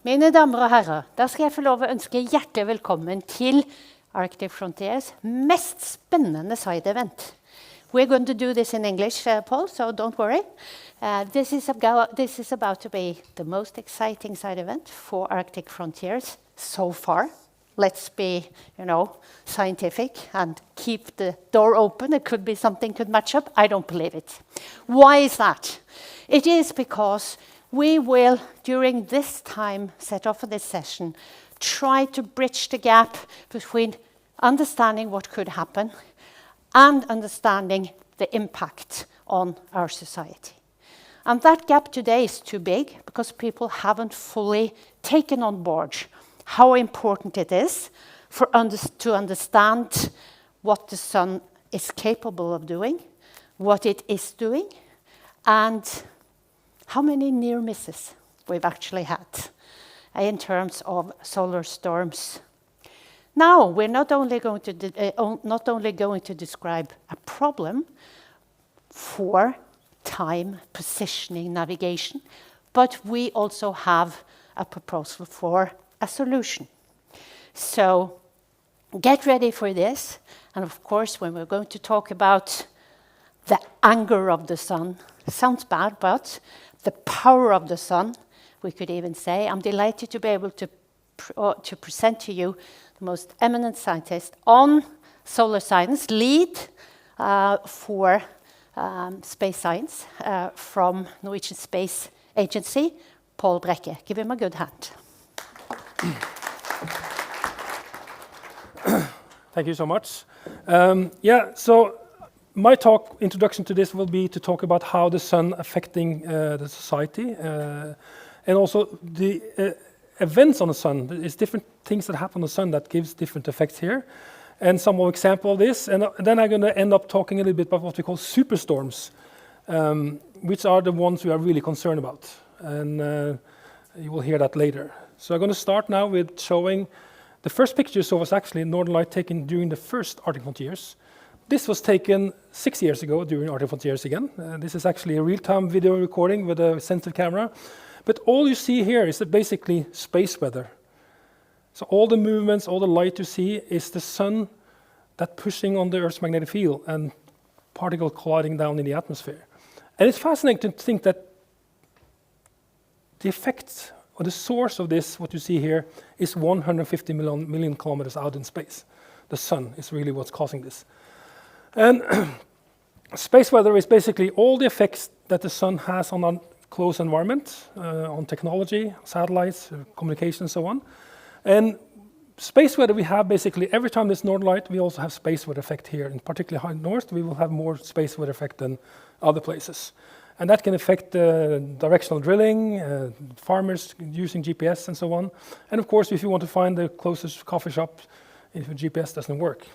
Mine damer og herrer, da skal jeg få lov å ønske hjertelig velkommen til Arctic Frontiers mest spennende side event. We're going to do this in English, Paul, so don't worry. This is about to be the most exciting side event for Arctic Frontiers so far. Let's be, scientific and keep the door open. It could be something could match up. I don't believe it. Why is that? It is because we will, during this time set off for this session, try to bridge the gap between understanding what could happen and understanding the impact on our society. And that gap today is too big because people haven't fully taken on board how important it is to understand what the sun is capable of doing, what it is doing, and how many near misses we've actually had in terms of solar storms. Now, we're not only going to describe a problem for time, positioning, navigation, but we also have a proposal for a solution. So get ready for this. And of course, when we're going to talk about the anger of the sun, sounds bad, but the power of the sun, we could even say. I'm delighted to be able to present to you the most eminent scientist on solar science, lead for space science from Norwegian Space Agency, Paul Brekke. Give him a good hand. Thank you so much. So my introduction to this will be to talk about how the sun affecting the society and also the events on the sun. There's different things that happen on the sun that gives different effects here. And some more example of this. And then I'm going to end up talking a little bit about what we call superstorms, which are the ones we are really concerned about. And you will hear that later. So I'm going to start now with showing the first picture. So was actually Northern Light taken during the first Arctic Frontiers. This was taken 6 years ago during Arctic Frontiers again. This is actually a real-time video recording with a sensitive camera. But all you see here is basically space weather. So all the movements, all the light you see is the sun that pushing on the Earth's magnetic field and particles colliding down in the atmosphere. And it's fascinating to think that the effect or the source of this, what you see here, is 150 million kilometers out in space. The sun is really what's causing this. And space weather is basically all the effects that the sun has on our close environment, on technology, satellites, communication, and so on. And space weather we have basically every time there's northern light, we also have space weather effect here. In particularly high north, we will have more space weather effect than other places. And that can affect directional drilling, farmers using GPS and so on. And of course, if you want to find the closest coffee shop, if your GPS doesn't work.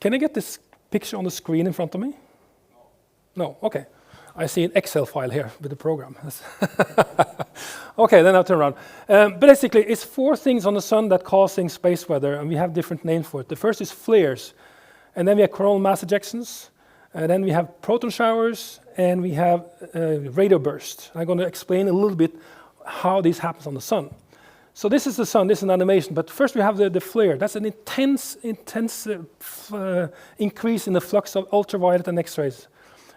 Can I get this picture on the screen in front of me? No, okay. I see an Excel file here with the program. Okay, then I'll turn around. Basically, it's 4 things on the sun that causing space weather, and we have different names for it. The first is flares, and then we have coronal mass ejections, and then we have proton showers, and we have radio bursts. I'm going to explain a little bit how this happens on the sun. So this is the sun, this is an animation, but first we have the flare. That's an intense increase in the flux of ultraviolet and X-rays.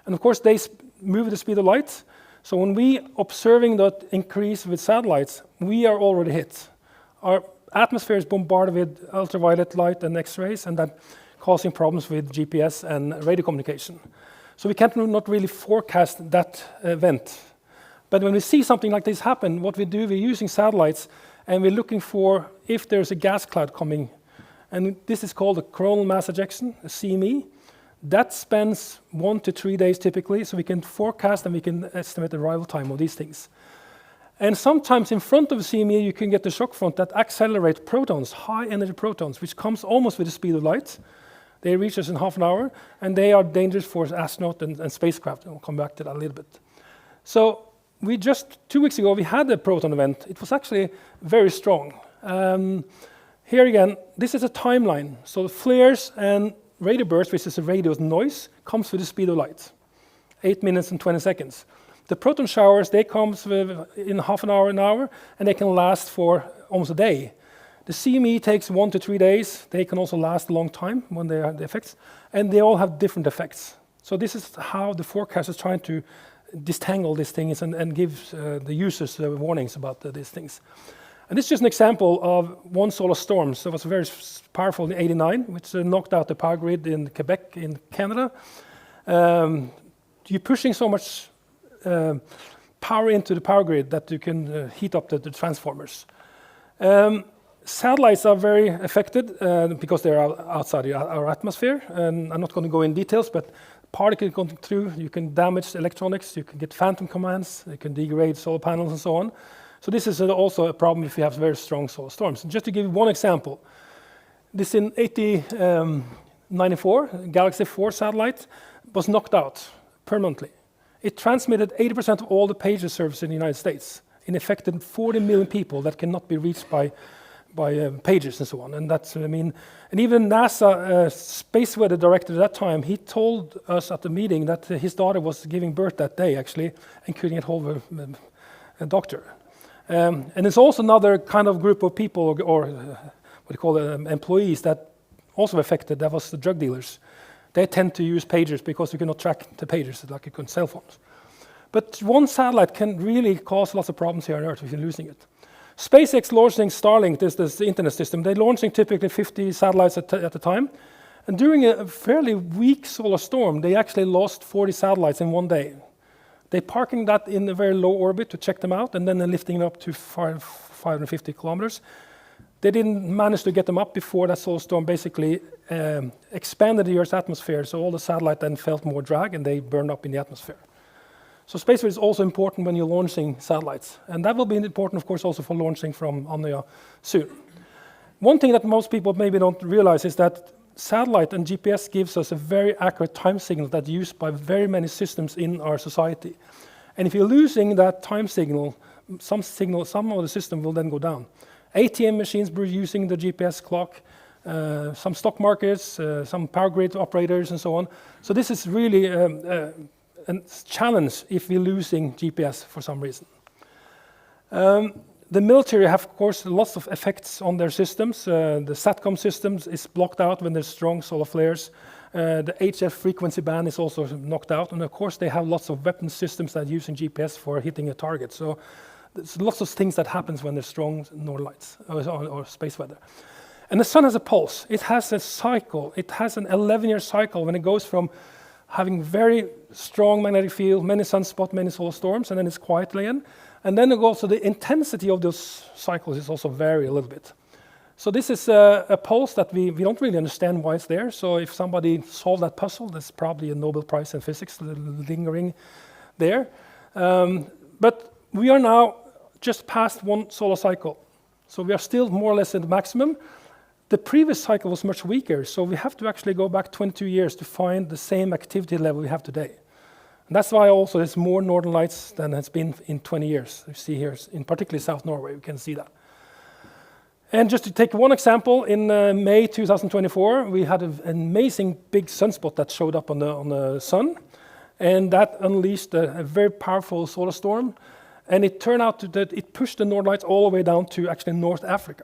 And of course, they move at the speed of light. So when we observing that increase with satellites, we are already hit. Our atmosphere is bombarded with ultraviolet light and X-rays, and that causing problems with GPS and radio communication. So we can't not really forecast that event. But when we see something like this happen, what we do, we're using satellites, and we're looking for if there's a gas cloud coming. And this is called a coronal mass ejection, a CME. That spends 1 to 3 days typically, so we can forecast and we can estimate the arrival time of these things. And sometimes in front of a CME, you can get the shock front that accelerates protons, high energy protons, which comes almost with the speed of light. They reach us in half an hour, and they are dangerous for astronauts and spacecraft. And we'll come back to that a little bit. So we just 2 weeks ago, we had a proton event. It was actually very strong. Here again, this is a timeline. So the flares and radio burst, which is a radio noise, comes with the speed of light, 8 minutes and 20 seconds. The proton showers, they come in half an hour, and they can last for almost a day. The CME takes 1 to 3 days. They can also last a long time when they have the effects, and they all have different effects. So this is how the forecast is trying to disentangle these things and give the users warnings about these things. And this is just an example of one solar storm. So it was very powerful in '89, which knocked out the power grid in Quebec in Canada. You're pushing so much power into the power grid that you can heat up the transformers. Satellites are very affected because they are outside our atmosphere. And I'm not going to go in details, but particles going through, you can damage electronics, you can get phantom commands, you can degrade solar panels and so on. So this is also a problem if you have very strong solar storms. And just to give you one example, this in 94, Galaxy 4 satellite was knocked out permanently. It transmitted 80% of all the pager service in the United States. It affected 40 million people that cannot be reached by pagers and so on. And that's, I mean, and even NASA space weather director at that time, he told us at the meeting that his daughter was giving birth that day actually and couldn't get hold of a doctor. And there's also another kind of group of people or what do you call it, employees that also affected. That was the drug dealers. They tend to use pagers because you cannot track the pagers like you can cell phones. But one satellite can really cause lots of problems here on Earth if you're losing it. SpaceX launching Starlink, this internet system, they're launching typically 50 satellites at a time. And during a fairly weak solar storm, they actually lost 40 satellites in one day. They're parking that in a very low orbit to check them out, and then they're lifting them up to 550 kilometers. They didn't manage to get them up before that solar storm basically expanded the Earth's atmosphere, so all the satellites then felt more drag, and they burned up in the atmosphere. So space is also important when you're launching satellites. And that will be important, of course, also for launching from Andøya soon. One thing that most people maybe don't realize is that satellite and GPS gives us a very accurate time signal that's used by very many systems in our society. And if you're losing that time signal, some of the system will then go down. ATM machines were using the GPS clock, some stock markets, some power grid operators, and so on. So this is really a challenge if we're losing GPS for some reason. The military have, of course, lots of effects on their systems. The SATCOM systems is blocked out when there's strong solar flares. The HF frequency band is also knocked out. And of course, they have lots of weapon systems that are using GPS for hitting a target. So there's lots of things that happens when there's strong northern lights or space weather. And the sun has a pulse. It has a cycle. It has an 11-year cycle when it goes from having very strong magnetic field, many sunspots, many solar storms, and then it's quiet again. And then also the intensity of those cycles is also vary a little bit. So this is a pulse that we don't really understand why it's there. So if somebody solved that puzzle, there's probably a Nobel Prize in physics lingering there. But we are now just past one solar cycle. So we are still more or less at the maximum. The previous cycle was much weaker, so we have to actually go back 22 years to find the same activity level we have today. And that's why also there's more northern lights than has been in 20 years. You see here, in particularly South Norway, we can see that. And just to take one example, in May 2024, we had an amazing big sunspot that showed up on the sun, and that unleashed a very powerful solar storm. And it turned out that it pushed the northern lights all the way down to actually North Africa.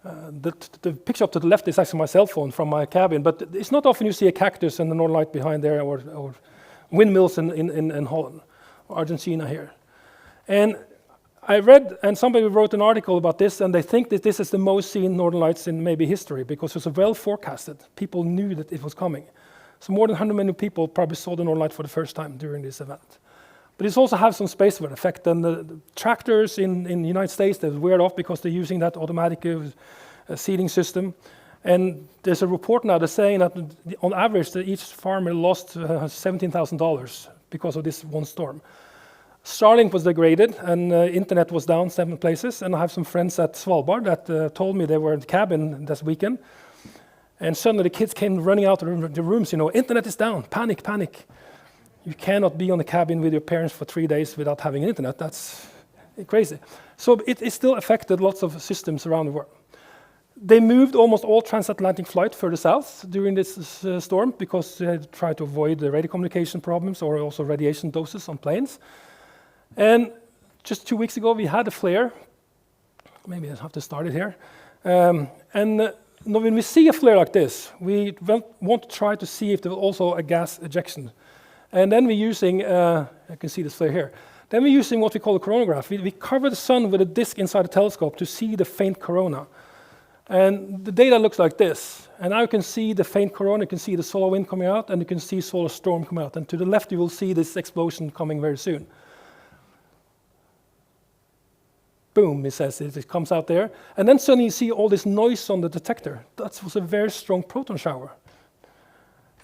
The picture up to the left is actually my cell phone from my cabin, but it's not often you see a cactus and the northern light behind there, or windmills in Holland, or Argentina here. And I read, and somebody wrote an article about this, and they think that this is the most seen northern lights in maybe history, because it was well forecasted. People knew that it was coming. So more than 100 million people probably saw the northern light for the first time during this event. But it also has some space weather effect, and the tractors in the United States, they're weird off because they're using that automatic seeding system. And there's a report now that's saying that on average, each farmer lost $17,000 because of this one storm. Starlink was degraded, and internet was down 7 places. And I have some friends at Svalbard that told me they were in the cabin this weekend. And suddenly the kids came running out of the rooms, internet is down, panic, panic. You cannot be on the cabin with your parents for 3 days without having internet. That's crazy. So it still affected lots of systems around the world. They moved almost all transatlantic flight further south during this storm because they tried to avoid the radio communication problems or also radiation doses on planes. And just 2 weeks ago, we had a flare. Maybe I have to start it here. Now when we see a flare like this, we want to try to see if there was also a gas ejection. And then we're using, you can see this flare here. Then we're using what we call a coronagraph. We cover the sun with a disk inside the telescope to see the faint corona. And the data looks like this. And now you can see the faint corona, you can see the solar wind coming out, and you can see solar storm coming out. And to the left, you will see this explosion coming very soon. Boom, it says it comes out there. And then suddenly you see all this noise on the detector. That was a very strong proton shower.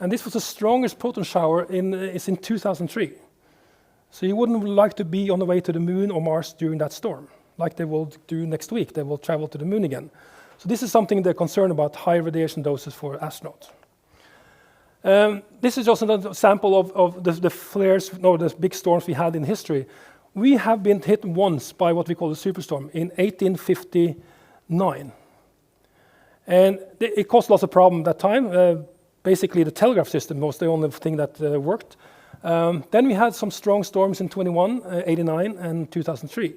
And this was the strongest proton shower it's in 2003. So you wouldn't like to be on the way to the moon or Mars during that storm, like they will do next week. They will travel to the moon again. So this is something they're concerned about, high radiation doses for astronauts. This is just a sample of the flares, the big storms we had in history. We have been hit once by what we call a superstorm in 1859. And it caused lots of problems at that time. Basically, the telegraph system was the only thing that worked. Then we had some strong storms in 21, 89, and 2003.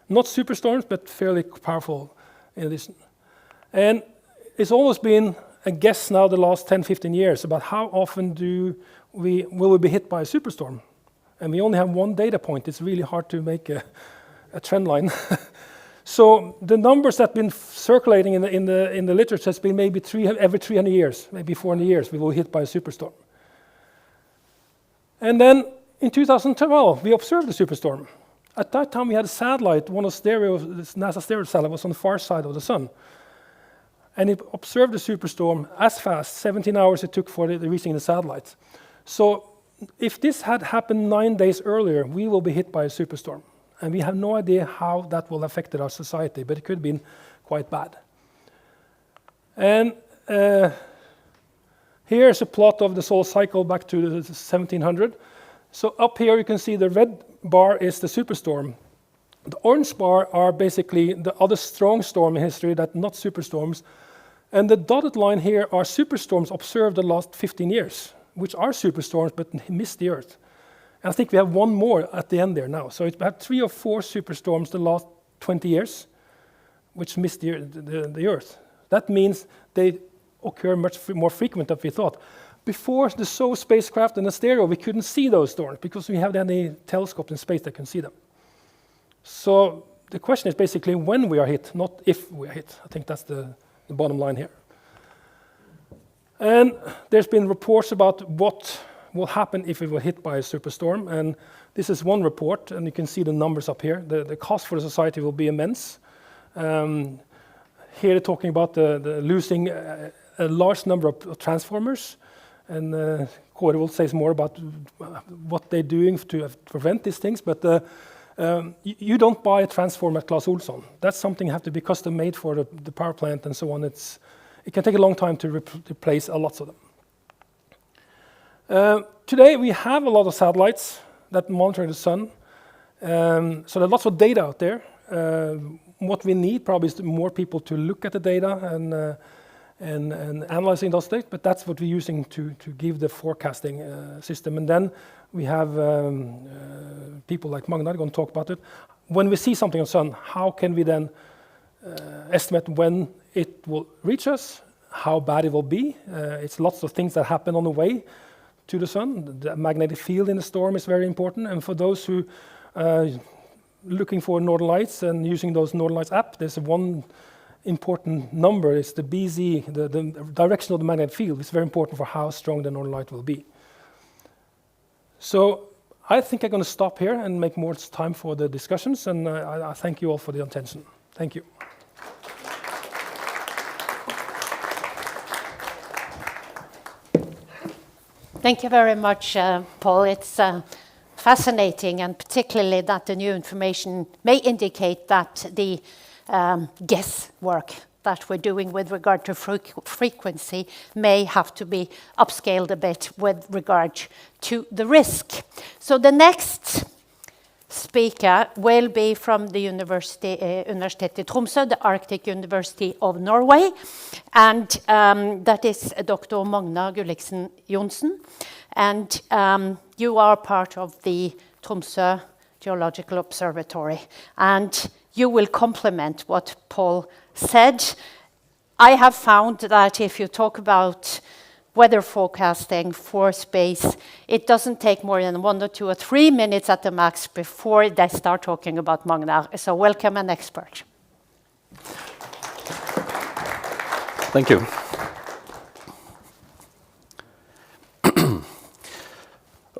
Not superstorms, but fairly powerful in addition. And it's almost been a guess now the last 10, 15 years about how often will we be hit by a superstorm. And we only have one data point. It's really hard to make a trend line. So the numbers that have been circulating in the literature has been maybe every 300 years, maybe 400 years, we will be hit by a superstorm. And then in 2012, we observed the superstorm. At that time, we had a satellite, one of NASA stereo satellite was on the far side of the sun. And it observed the superstorm as fast, 17 hours it took for reaching the satellite. So if this had happened 9 days earlier, we will be hit by a superstorm. And we have no idea how that will affect our society, but it could have been quite bad. And here's a plot of the solar cycle back to the 1700. So up here you can see the red bar is the superstorm. The orange bar are basically the other strong storm in history that not superstorms. And the dotted line here are superstorms observed the last 15 years, which are superstorms but missed the Earth. And I think we have one more at the end there now. So we have 3 or 4 superstorms the last 20 years, which missed the Earth. That means they occur much more frequent than we thought. Before the SOHO spacecraft and the stereo, we couldn't see those storms because we have any telescope in space that can see them. So the question is basically when we are hit, not if we are hit. I think that's the bottom line here. And there's been reports about what will happen if we were hit by a superstorm. And this is one report, and you can see the numbers up here. The cost for the society will be immense. Here they're talking about the losing a large number of transformers. And Kåre will say more about what they're doing to prevent these things. But you don't buy a transformer at Clas Ohlson. That's something that have to be custom made for the power plant and so on. It can take a long time to replace a lot of them. Today we have a lot of satellites that monitor the sun. So there's lots of data out there. What we need probably is more people to look at the data and analyzing those data, but that's what we're using to give the forecasting system. And then we have people like Magnar going to talk about it. When we see something on the sun, how can we then estimate when it will reach us, how bad it will be? It's lots of things that happen on the way to the sun. The magnetic field in the storm is very important. And for those who looking for Northern Lights and using those Northern Lights app, there's one important number. It's the BZ, the direction of the magnetic field. It's very important for how strong the Northern Light will be. So I think I'm going to stop here and make more time for the discussions. And I thank you all for the attention. Thank you. Thank you very much, Paul. It's fascinating, and particularly that the new information may indicate that the guesswork that we're doing with regard to frequency may have to be upscaled a bit with regard to the risk. So the next speaker will be from the Universitetet i Tromsø, the Arctic University of Norway, and that is Dr. Magna Gulliksen Johnsen. And you are part of the Tromsø Geological Observatory, and you will complement what Paul said. I have found that if you talk about weather forecasting for space, it doesn't take more than 1 or 2 or 3 minutes at the max before they start talking about Magnar. So welcome an expert. Thank you.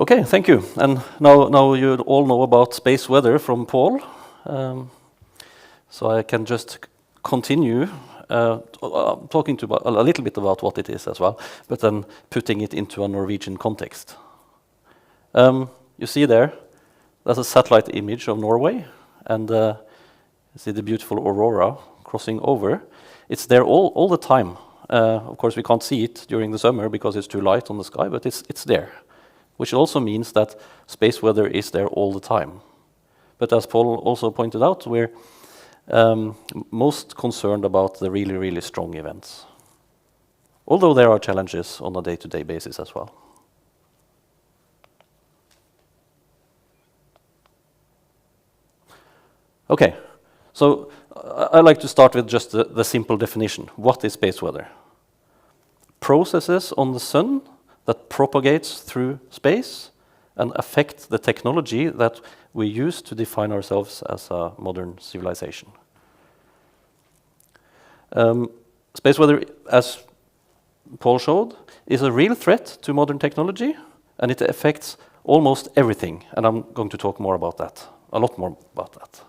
Okay, thank you. And now you all know about space weather from Paul. So I can just continue talking a little bit about what it is as well, but then putting it into a Norwegian context. You see that's a satellite image of Norway, and you see the beautiful aurora crossing over. It's there all the time. Of course, we can't see it during the summer because it's too light on the sky, but it's there, which also means that space weather is there all the time. But as Paul also pointed out, we're most concerned about the really, really strong events, although there are challenges on a day-to-day basis as well. Okay, so I like to start with just the simple definition. What is space weather? Processes on the sun that propagates through space and affect the technology that we use to define ourselves as a modern civilization. Space weather, as Paul showed, is a real threat to modern technology, and it affects almost everything, and I'm going to talk more about that, a lot more about that.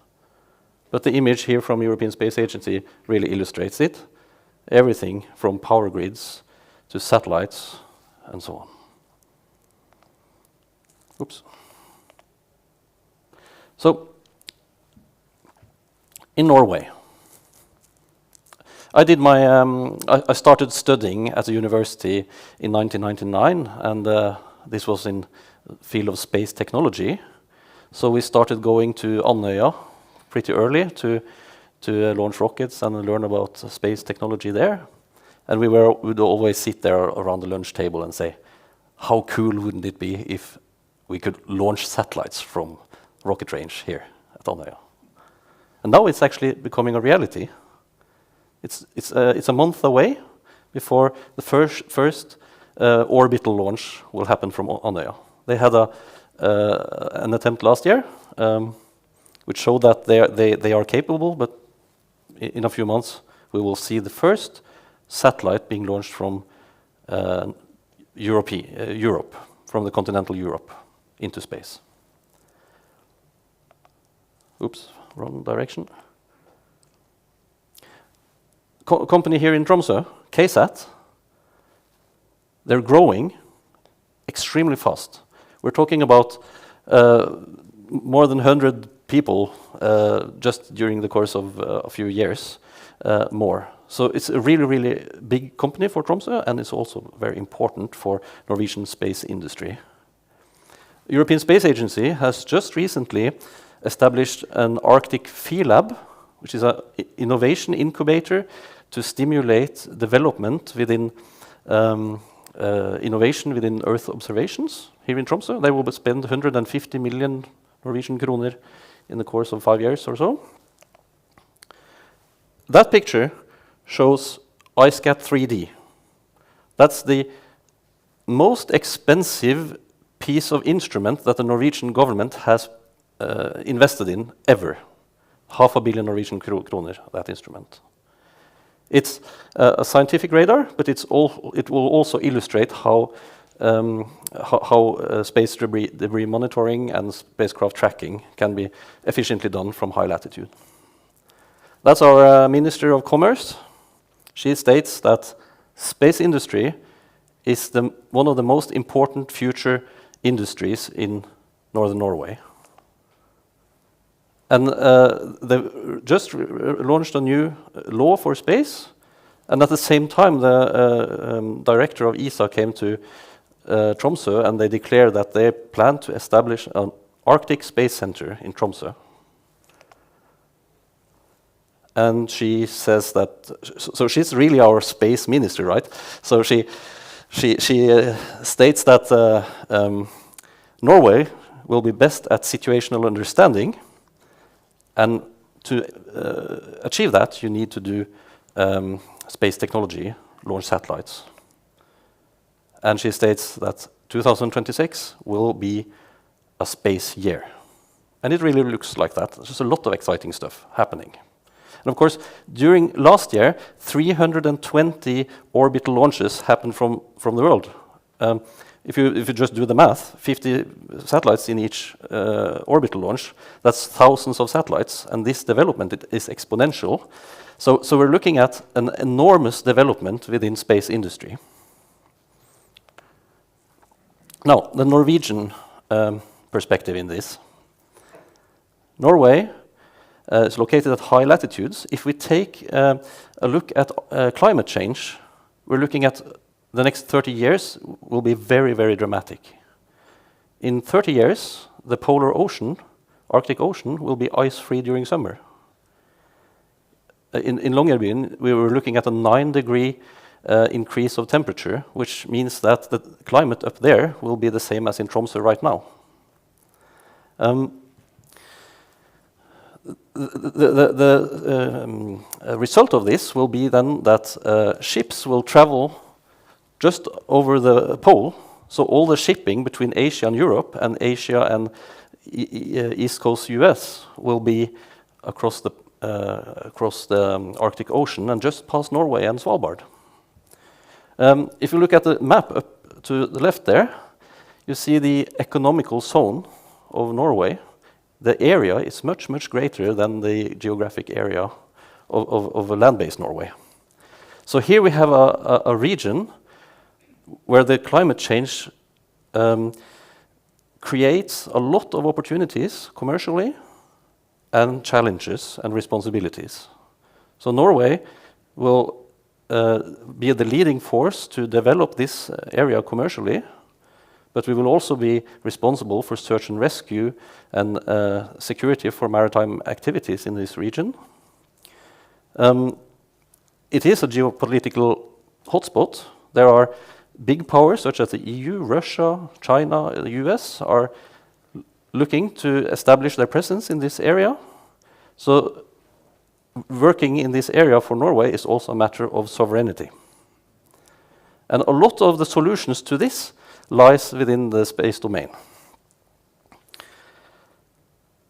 But the image here from European Space Agency really illustrates it. Everything from power grids to satellites and so on. Oops. So, in Norway, I started studying at a university in 1999, and this was in the field of space technology. So we started going to Andøya pretty early to launch rockets and learn about space technology there. And we would always sit there around the lunch table and say, how cool wouldn't it be if we could launch satellites from rocket range here at Andøya? And now it's actually becoming a reality. It's a month away before the first orbital launch will happen from Andøya. They had an attempt last year, which showed that they are capable, but in a few months we will see the first satellite being launched from Europe, from the continental Europe, into space. Oops, wrong direction. Company here in Tromsø, KSAT, they're growing extremely fast. We're talking about more than 100 people just during the course of a few years more. So it's a really, really big company for Tromsø, and it's also very important for Norwegian space industry. European Space Agency has just recently established an Arctic Phi Lab, which is an innovation incubator to stimulate development within innovation within Earth observations here in Tromsø. They will spend 150 million Norwegian kroner in the course of 5 years or so. That picture shows iSCAT 3D. That's the most expensive piece of instrument that the Norwegian government has invested in ever. 500 million Norwegian kroner, that instrument. It's a scientific radar, but it will also illustrate how space debris monitoring and spacecraft tracking can be efficiently done from high latitude. That's our Minister of Commerce. She states that space industry is one of the most important future industries in northern Norway. And they just launched a new law for space, and at the same time the director of ESA came to Tromsø, and they declared that they plan to establish an Arctic Space Center in Tromsø. And she says that, so she's really our space minister, right? So she states that Norway will be best at situational understanding, and to achieve that, you need to do space technology, launch satellites. And she states that 2026 will be a space year. And it really looks like that. There's just a lot of exciting stuff happening. And of course, during last year, 320 orbital launches happened from the world. If you just do the math, 50 satellites in each orbital launch, that's thousands of satellites, and this development is exponential. So we're looking at an enormous development within space industry. Now, the Norwegian perspective in this. Norway is located at high latitudes. If we take a look at climate change, we're looking at the next 30 years will be very, very dramatic. In 30 years, the polar ocean, Arctic Ocean, will be ice-free during summer. In Longyearbyen, we were looking at a 9-degree increase of temperature, which means that the climate up there will be the same as in Tromsø right now. The result of this will be then that ships will travel just over the pole, so all the shipping between Asia and Europe and Asia and East Coast US will be across the Arctic Ocean and just past Norway and Svalbard. If you look at the map up to the left there, you see the economical zone of Norway. The area is much, much greater than the geographic area of land-based Norway. So here we have a region where the climate change creates a lot of opportunities commercially and challenges and responsibilities. So Norway will be the leading force to develop this area commercially, but we will also be responsible for search and rescue and security for maritime activities in this region. It is a geopolitical hotspot. There are big powers such as the EU, Russia, China, the US are looking to establish their presence in this area. So working in this area for Norway is also a matter of sovereignty. And a lot of the solutions to this lies within the space domain.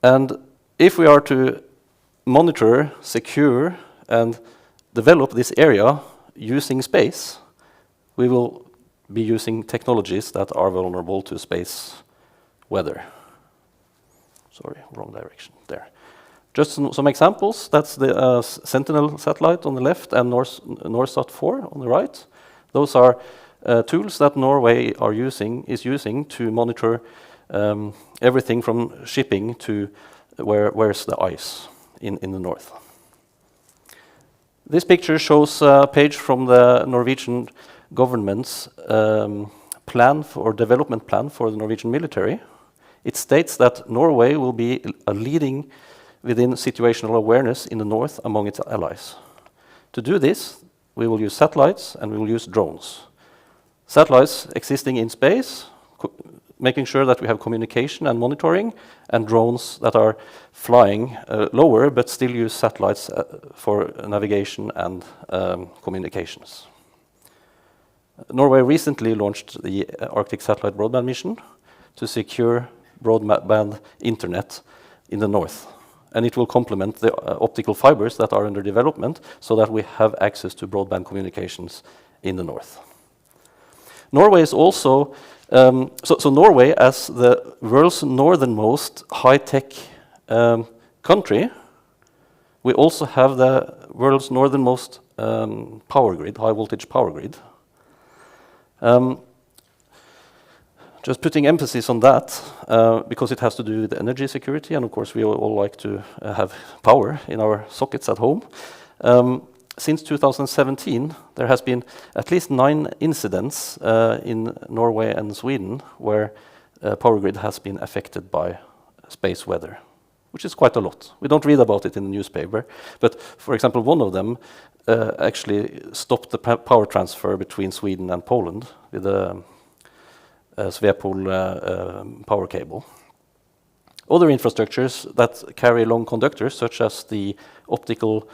And if we are to monitor, secure, and develop this area using space, we will be using technologies that are vulnerable to space weather. Sorry, wrong direction there. Just some examples. That's the Sentinel satellite on the left and NorSat 4 on the right. Those are tools that Norway is using to monitor everything from shipping to where's the ice in the north. This picture shows a page from the Norwegian government's development plan for the Norwegian military. It states that Norway will be a leading within situational awareness in the north among its allies. To do this, we will use satellites and we will use drones. Satellites existing in space, making sure that we have communication and monitoring, and drones that are flying lower but still use satellites for navigation and communications. Norway recently launched the Arctic Satellite Broadband Mission to secure broadband internet in the north. And it will complement the optical fibers that are under development so that we have access to broadband communications in the north. Norway is also, so Norway as the world's northernmost high-tech country, we also have the world's northernmost power grid, high-voltage power grid. Just putting emphasis on that, because it has to do with energy security, and of course we all like to have power in our sockets at home. Since 2017, there has been at least 9 incidents in Norway and Sweden where power grid has been affected by space weather, which is quite a lot. We don't read about it in the newspaper, but for example, one of them actually stopped the power transfer between Sweden and Poland with the Svepol power cable. Other infrastructures that carry long conductors, such as the optical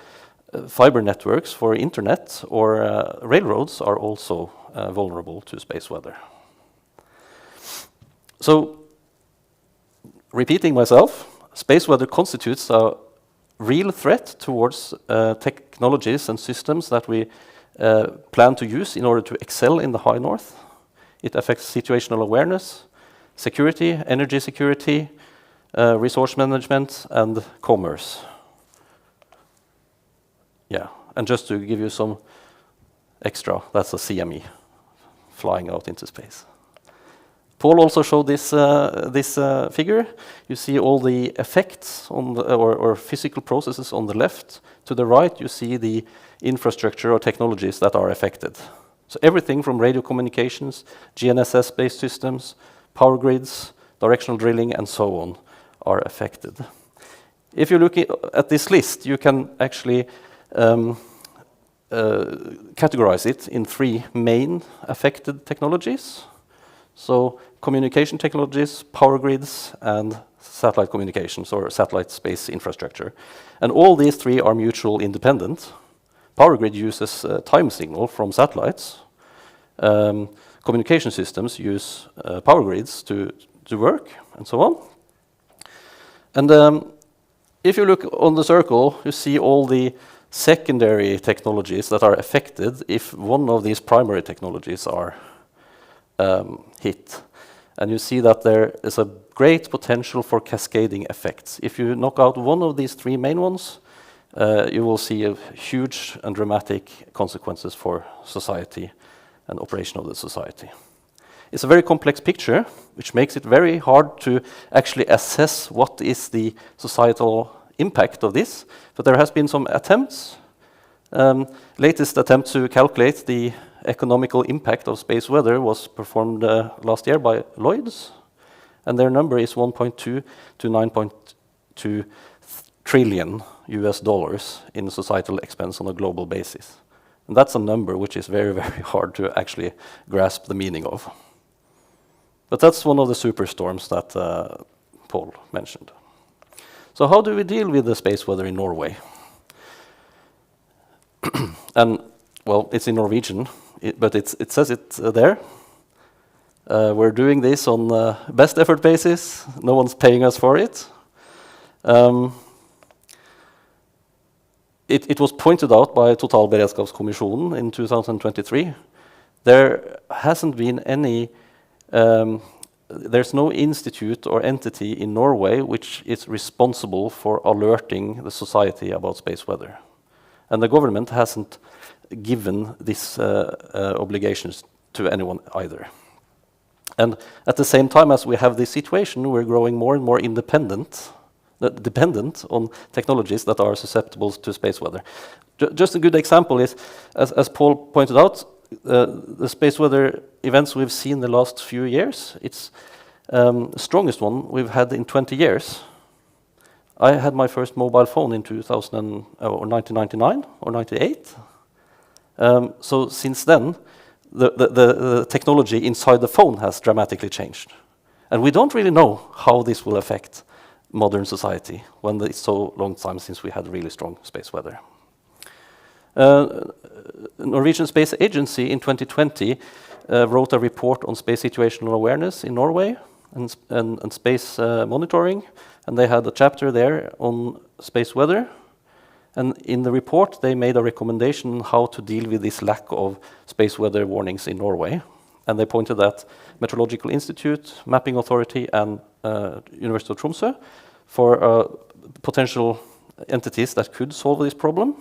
fiber networks for internet or railroads, are also vulnerable to space weather. So, repeating myself, space weather constitutes a real threat towards technologies and systems that we plan to use in order to excel in the high north. It affects situational awareness, security, energy security, resource management, and commerce. Yeah, and just to give you some extra, that's a CME flying out into space. Paul also showed this figure. You see all the effects on the, or physical processes on the left. To the right, you see the infrastructure or technologies that are affected. So everything from radio communications, GNSS-based systems, power grids, directional drilling, and so on are affected. If you look at this list, you can actually categorize it in three main affected technologies. So communication technologies, power grids, and satellite communications or satellite space infrastructure. And all these three are mutually independent. Power grid uses time signal from satellites. Communication systems use power grids to work, and so on. And if you look on the circle, you see all the secondary technologies that are affected if one of these primary technologies are hit. And you see that there is a great potential for cascading effects. If you knock out one of these three main ones, you will see a huge and dramatic consequences for society and operation of the society. It's a very complex picture, which makes it very hard to actually assess what is the societal impact of this. But there has been some attempts. Latest attempt to calculate the economical impact of space weather was performed last year by Lloyds, and their number is 1.2 to 9.2 trillion US dollars in societal expense on a global basis. And that's a number which is very, very hard to actually grasp the meaning of. But that's one of the superstorms that Paul mentioned. So how do we deal with the space weather in Norway? And, well, it's in Norwegian, but it says it there. We're doing this on best effort basis. No one's paying us for it. It was pointed out by Totalberedskapskommisjonen in 2023. There hasn't been any, there's no institute or entity in Norway which is responsible for alerting the society about space weather. And the government hasn't given these obligations to anyone either. And at the same time as we have this situation, we're growing more and more dependent on technologies that are susceptible to space weather. Just a good example is, as Paul pointed out, the space weather events we've seen the last few years, it's the strongest one we've had in 20 years. I had my first mobile phone in 1999 or 98. So since then, the technology inside the phone has dramatically changed. And we don't really know how this will affect modern society when it's so long time since we had really strong space weather. Norwegian Space Agency in 2020 wrote a report on space situational awareness in Norway and space monitoring, and they had a chapter there on space weather. And in the report, they made a recommendation on how to deal with this lack of space weather warnings in Norway. And they pointed at Meteorological Institute, Mapping Authority, and University of Tromsø for potential entities that could solve this problem.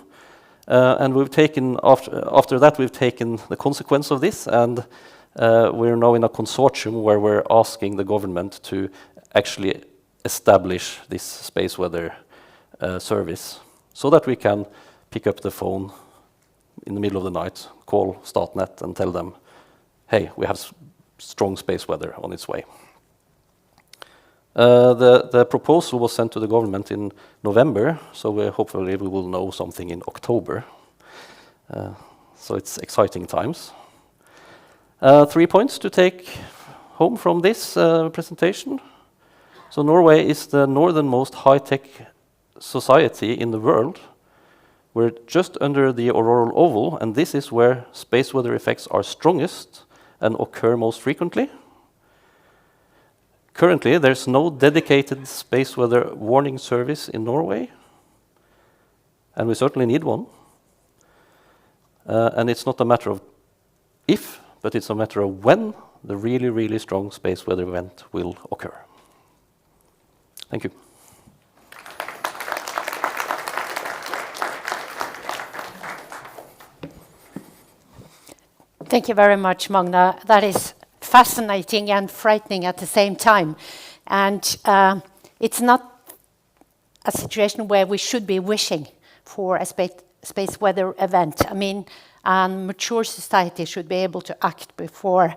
And we've taken, after that, we've taken the consequence of this, and we're now in a consortium where we're asking the government to actually establish this space weather service, so that we can pick up the phone in the middle of the night, call Statnett and tell them, hey, we have strong space weather on its way. The proposal was sent to the government in November, so hopefully we will know something in October. So it's exciting times. 3 points to take home from this presentation. So Norway is the northernmost high-tech society in the world. We're just under the auroral oval, and this is where space weather effects are strongest and occur most frequently. Currently, there's no dedicated space weather warning service in Norway, and we certainly need one. And it's not a matter of if, but it's a matter of when the really, really strong space weather event will occur. Thank you. Thank you very much, Magna. That is fascinating and frightening at the same time. And it's not a situation where we should be wishing for a space weather event. I mean, a mature society should be able to act before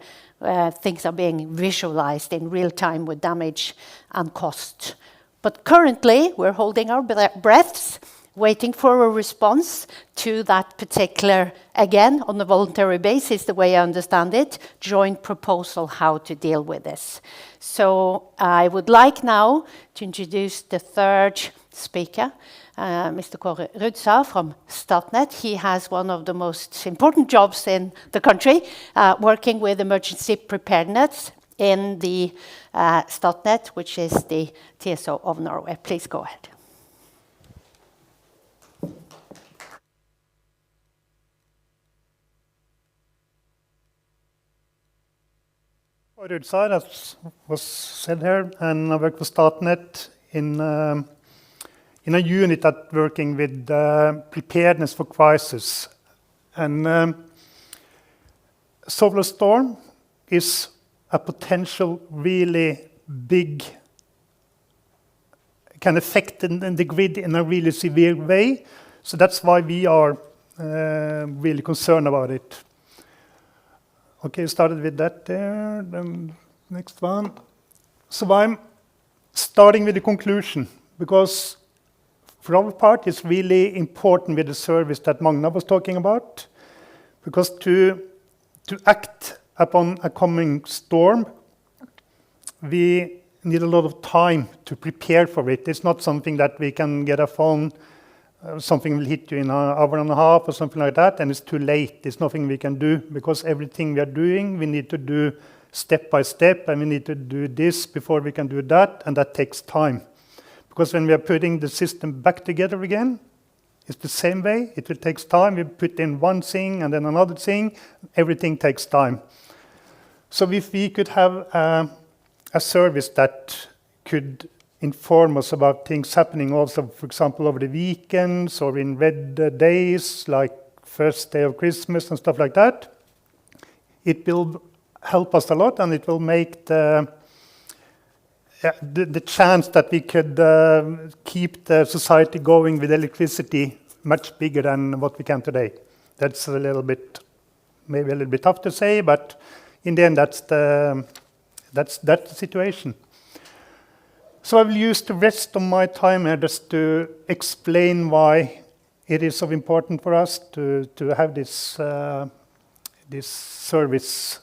things are being visualized in real time with damage and cost. But currently, we're holding our breaths, waiting for a response to that particular, again, on a voluntary basis, the way I understand it, joint proposal how to deal with this. So I would like now to introduce the third speaker, Mr. Kåre Rudsa from Statnett. He has one of the most important jobs in the country, working with emergency preparedness in the Statnett, which is the TSO of Norway. Please go ahead. Rudsa, that was said here, and I work for Statnett in a unit that working with preparedness for crisis. And solar storm is a potential really big, can affect the grid in a really severe way. So that's why we are really concerned about it. Okay, started with that there, then next one. So I'm starting with the conclusion, because for our part, it's really important with the service that Magna was talking about, because to act upon a coming storm, we need a lot of time to prepare for it. It's not something that we can get a phone, something will hit you in an hour and a half or something like that, and it's too late. There's nothing we can do, because everything we are doing, we need to do step by step, and we need to do this before we can do that, and that takes time. Because when we are putting the system back together again, it's the same way. It will take time. We put in one thing and then another thing. Everything takes time. So if we could have a service that could inform us about things happening also, for example, over the weekends or in red days, like first day of Christmas and stuff like that, it will help us a lot, and it will make the chance that we could keep the society going with electricity much bigger than what we can today. That's a little bit, maybe a little bit tough to say, but in the end, that's the situation. So I will use the rest of my time here just to explain why it is so important for us to have this this service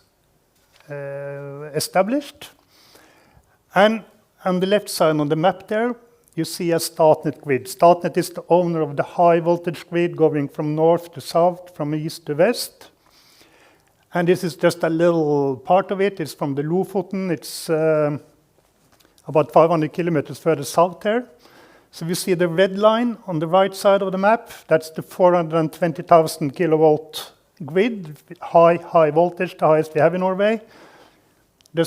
established. And on the left side on the map there, you see a Statnett grid. Statnett is the owner of the high voltage grid going from north to south, from east to west. And this is just a little part of it. It's from the Lofoten. It's about 500 kilometers further south there. So you see the red line on the right side of the map. That's the 420,000 kilovolt grid, high voltage, the highest we have in Norway. The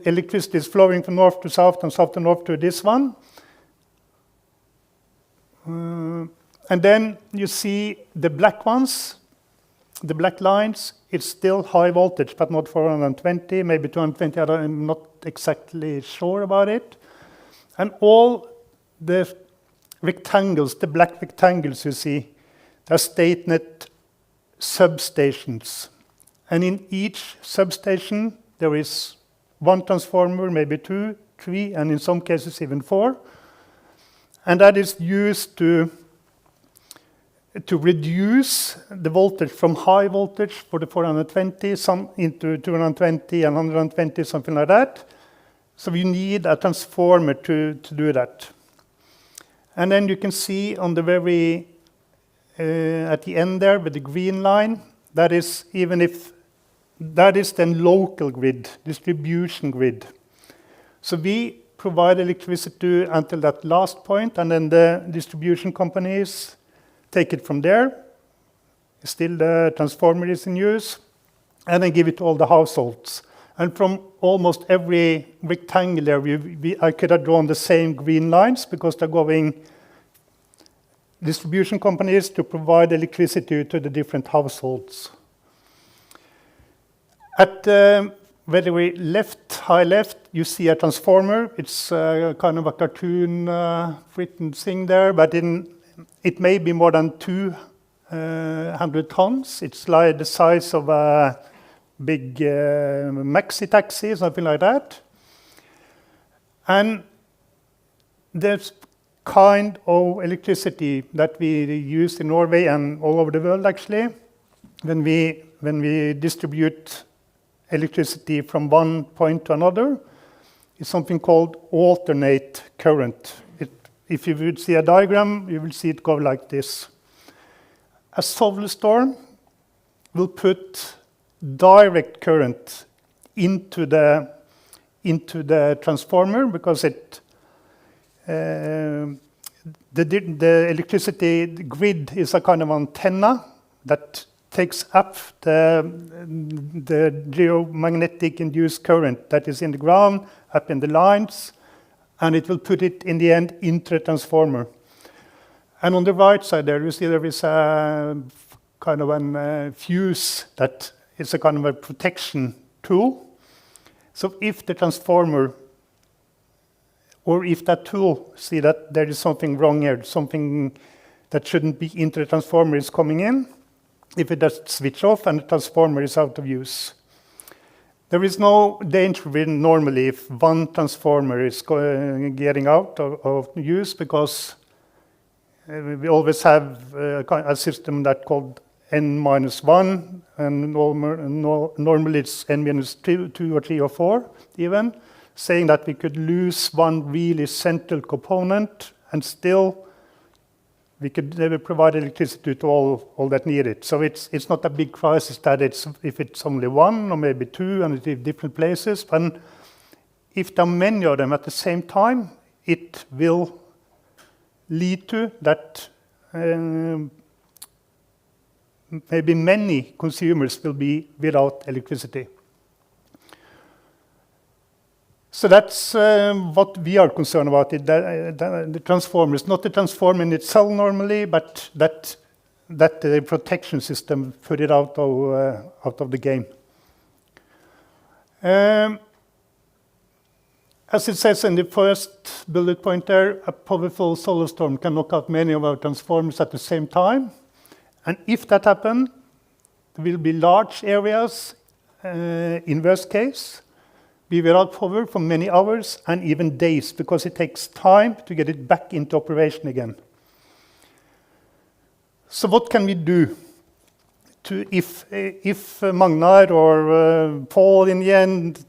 electricity is flowing from north to south and south to north to this one. And then you see the black ones, the black lines. It's still high voltage, but not 420, maybe 220. I'm not exactly sure about it. And all the rectangles, the black rectangles you see, they're Statnett substations. And in each substation, there is one transformer, maybe 2, 3, and in some cases even 4. And that is used to reduce the voltage from high voltage for the 420 some into 220 and 120, something like that. So you need a transformer to do that. And then you can see on the very at the end there with the green line, that is even if that is then local grid, distribution grid. So we provide electricity until that last point, and then the distribution companies take it from there. Still the transformer is in use, and then give it to all the households. And from almost every rectangular view, I could have drawn the same green lines because they're going distribution companies to provide electricity to the different households. At the very left, high left, you see a transformer. It's kind of a cartoon written thing there, but it may be more than 200 tons. It's like the size of a big maxi taxi, something like that. And there's kind of electricity that we use in Norway and all over the world, actually, when we distribute electricity from one point to another. It's something called alternate current. If you would see a diagram, you will see it go like this. A solar storm will put direct current into the transformer because the electricity grid is a kind of antenna that takes up the geomagnetic induced current that is in the ground, up in the lines, and it will put it in the end into a transformer. And on the right side there, you see there is a kind of a fuse that is a kind of a protection tool. So if the transformer, or if that tool see that there is something wrong here, something that shouldn't be into the transformer is coming in, if it does switch off and the transformer is out of use. There is no danger normally if one transformer is getting out of use because we always have a system that's called N-1, and normally it's N-2 or 3 or 4 even, saying that we could lose one really central component and still we could never provide electricity to all that needed. So it's not a big crisis that if it's only one or maybe two and it's in different places. But if there are many of them at the same time, it will lead to that maybe many consumers will be without electricity. So that's what we are concerned about, the transformers. Not the transformer in itself normally, but that the protection system put it out of the game. As it says in the first bullet point there, a powerful solar storm can knock out many of our transformers at the same time. And if that happens, there will be large areas, in worst case, be without power for many hours and even days because it takes time to get it back into operation again. So what can we do if Magnar or Paul in the end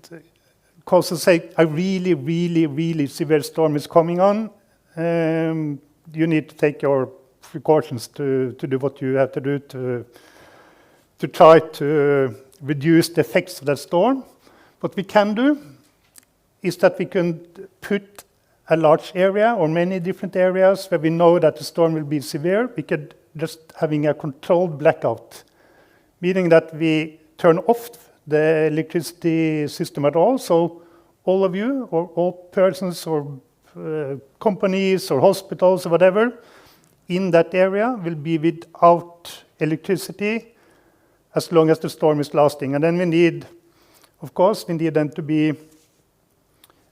causes a really, really, really severe storm is coming on, you need to take your precautions to do what you have to do to try to reduce the effects of that storm. What we can do is that we can put a large area or many different areas where we know that the storm will be severe. We could just having a controlled blackout, meaning that we turn off the electricity system at all. So all of you or all persons or companies or hospitals or whatever in that area will be without electricity as long as the storm is lasting. And then we need, of course, we need them to be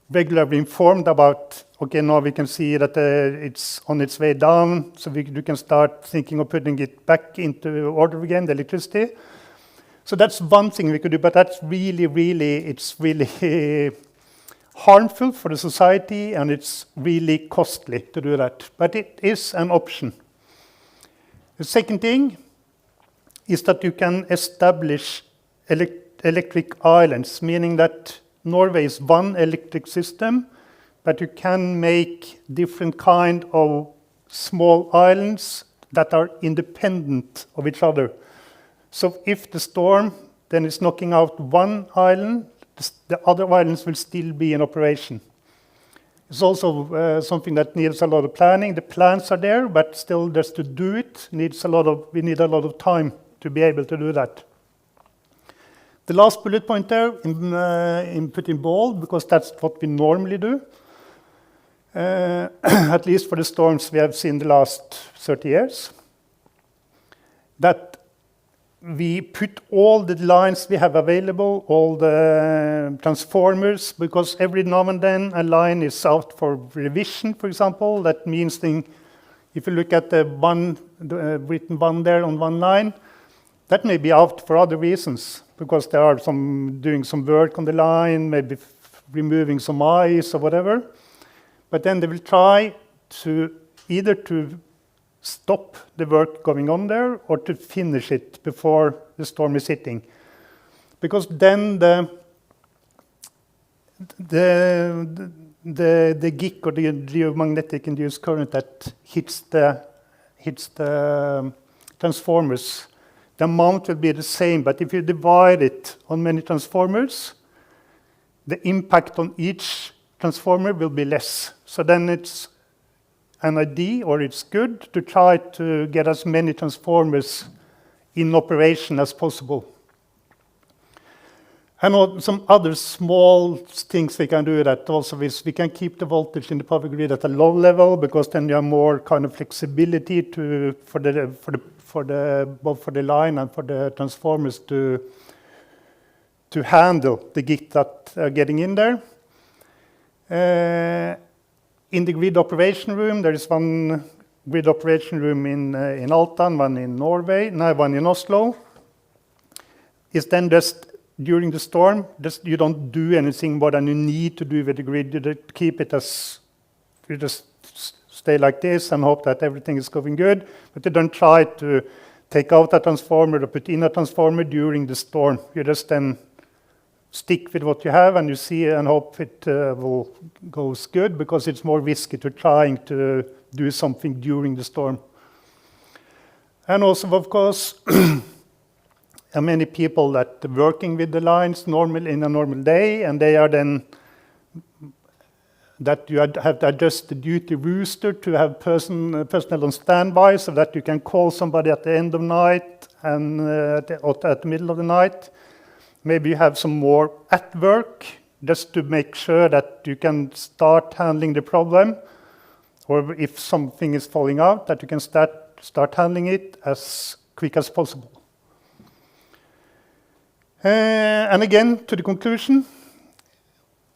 regularly informed about, okay, now we can see that it's on its way down, so we can start thinking of putting it back into order again, the electricity. So that's one thing we could do, but that's it's really harmful for the society, and it's really costly to do that. But it is an option. The second thing is that you can establish electric islands, meaning that Norway is one electric system, but you can make different kind of small islands that are independent of each other. So if the storm then is knocking out one island, the other islands will still be in operation. It's also something that needs a lot of planning. The plans are there, but still just to do it we need a lot of time to be able to do that. The last bullet point there, in put in bold, because that's what we normally do, at least for the storms we have seen the last 30 years, that we put all the lines we have available, all the transformers, because every now and then a line is out for revision, for example. That means if you look at the written one there on one line, that may be out for other reasons, because they are doing some work on the line, maybe removing some ice or whatever. But then they will try to either to stop the work going on there or to finish it before the storm is hitting. Because then the GIC, or the geomagnetic induced current that hits the transformers, the amount will be the same, but if you divide it on many transformers, the impact on each transformer will be less. So then it's an idea, or it's good to try to get as many transformers in operation as possible. And some other small things we can do that also is we can keep the voltage in the power grid at a low level, because then you have more kind of flexibility both for the line and for the transformers to handle the GIC that are getting in there. In the grid operation room, there is one grid operation room in Alta, one in Norway, one in Oslo. It's then just during the storm, you don't do anything more than you need to do with the grid. You just keep it as, you just stay like this and hope that everything is going good. But you don't try to take out a transformer or put in a transformer during the storm. You just then stick with what you have, and you see and hope it will goes good, because it's more risky to trying to do something during the storm. And also, of course, there are many people that are working with the lines in a normal day, and they are then that you have to adjust the duty rooster to have personnel on standby, so that you can call somebody at the end of night and at the middle of the night. Maybe you have some more at work, just to make sure that you can start handling the problem, or if something is falling out, that you can start handling it as quick as possible. And again, to the conclusion,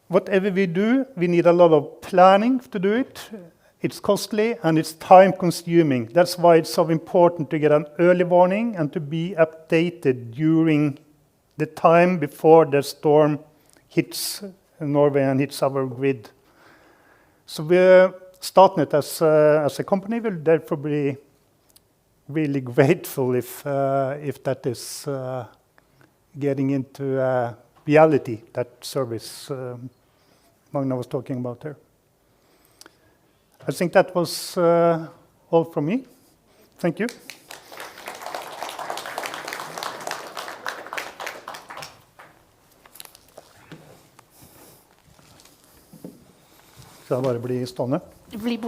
whatever we do, we need a lot of planning to do it. It's costly and it's time-consuming. That's why it's so important to get an early warning and to be updated during the time before the storm hits Norway and hits our grid. So we're Statnett as a company will therefore be really grateful if that is getting into reality, that service Magna was talking about there. I think that was all from me. Thank you. Skal jeg bare bli stående?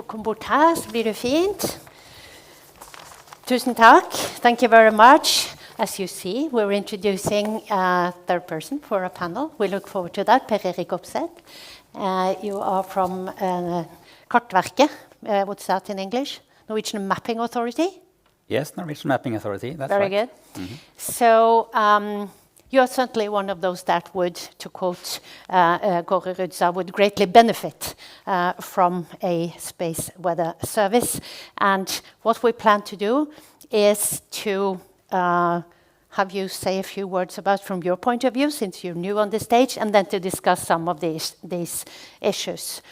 Kom bort her, så blir det fint. Tusen takk. Thank you very much. As you see, we're introducing a third person for a panel. We look forward to that. Per Erik Opseth. You are from Kartverket, what's that in English? Norwegian Mapping Authority? Yes, Norwegian Mapping Authority, that's Very right. Good. Mm-hmm. So you're certainly one of those that would, to quote Kåre Rudsa, would greatly benefit from a space weather service. And what we plan to do is to have you say a few words about from your point of view, since you're new on the stage, and then to discuss some of these issues.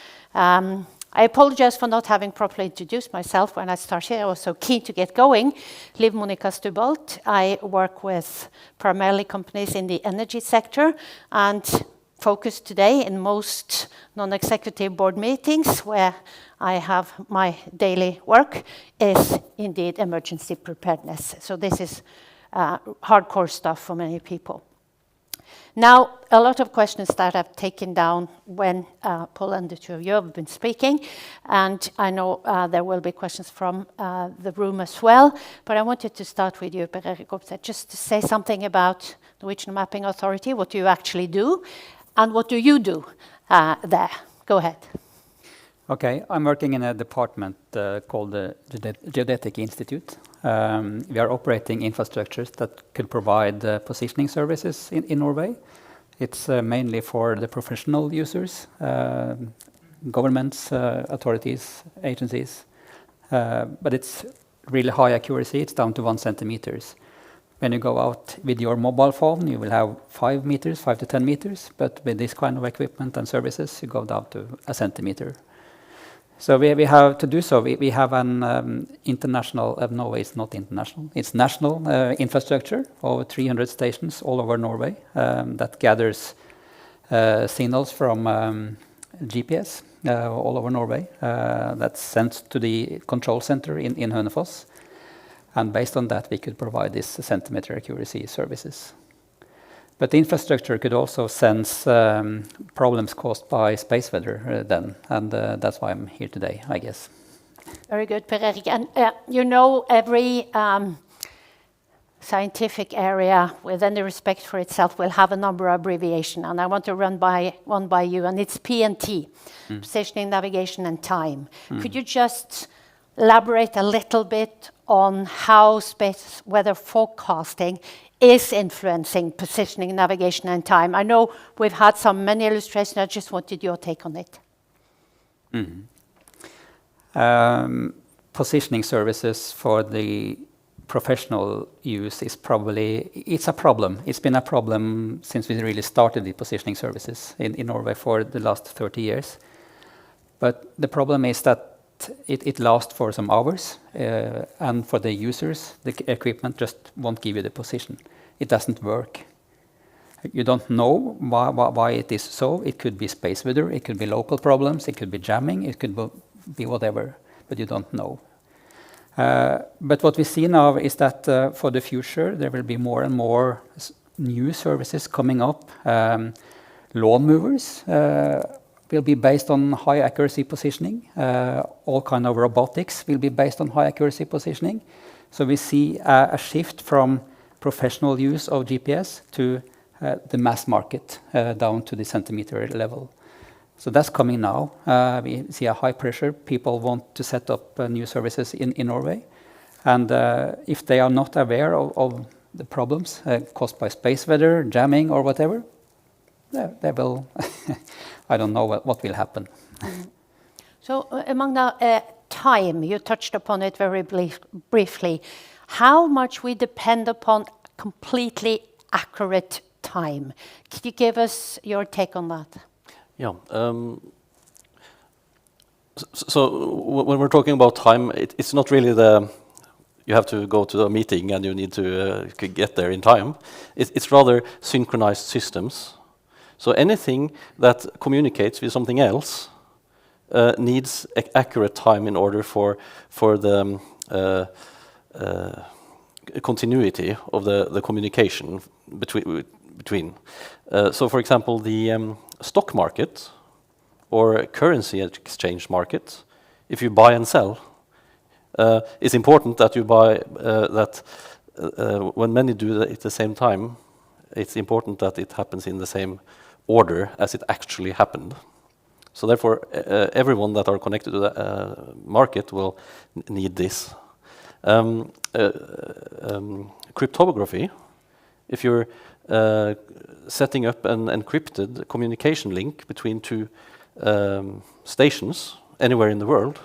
I apologize for not having properly introduced myself when I started. I was so keen to get going. Liv Monica Stubholt. I work with primarily companies in the energy sector and focus today in most non-executive board meetings where I have my daily work is indeed emergency preparedness. So this is hardcore stuff for many people. Now, a lot of questions that I've taken down when Paul and the two of you have been speaking, and I know there will be questions from the room as well, but I wanted to start with you, Per Erik Opseth, just to say something about Norwegian Mapping Authority, what do you actually do, and what do you do there? Go ahead. Okay, I'm working in a department called the Geodetic Institute. We are operating infrastructures that could provide positioning services in Norway. It's mainly for the professional users, governments, authorities, agencies. But it's really high accuracy. It's down to 1 centimeters. When you go out with your mobile phone, you will have 5 meters, 5 to 10 meters. But with this kind of equipment and services, you go down to 1 centimeter. So we have to do so. We have an international, no, it's not international, it's national infrastructure, over 300 stations all over Norway that gathers signals from GPS all over Norway that's sent to the control center in Hønefoss. And based on that, we could provide these centimeter accuracy services. But the infrastructure could also sense problems caused by space weather then, and that's why I'm here today, I guess. Very good, Per Erik. And you know, every scientific area with any respect for itself will have a number of abbreviations, and I want to run one by you, and it's P&T, Positioning, Navigation, and Time. Could you just elaborate a little bit on how space weather forecasting is influencing positioning, navigation, and time? I know we've had many illustrations. I just wanted your take on it. Positioning services for the professional use is it's a problem. It's been a problem since we really started the positioning services in Norway for the last 30 years. But the problem is that it lasts for some hours, and for the users, the equipment just won't give you the position. It doesn't work. You don't know why it is so. It could be space weather, it could be local problems, it could be jamming, it could be whatever, but you don't know. But what we see now is that for the future, there will be more and more new services coming up. Lawn movers will be based on high accuracy positioning. All kind of robotics will be based on high accuracy positioning. So we see a shift from professional use of GPS to the mass market, down to the centimeter level. So that's coming now. We see a high pressure. People want to set up new services in Norway. And if they are not aware of the problems caused by space weather, jamming, or whatever, they will, I don't know what will happen. So among the time, you touched upon it very briefly, how much we depend upon completely accurate time. Could you give us your take on that? Yeah. So when we're talking about time, it's not really you have to go to a meeting and you need to get there in time. It's rather synchronized systems. So anything that communicates with something else needs accurate time in order for the continuity of the communication between. So, for example, the stock market or currency exchange market, if you buy and sell, it's important that you buy when many do it at the same time. It's important that it happens in the same order as it actually happened. So therefore, everyone that are connected to the market will need this. Cryptography, if you're setting up an encrypted communication link between two stations anywhere in the world,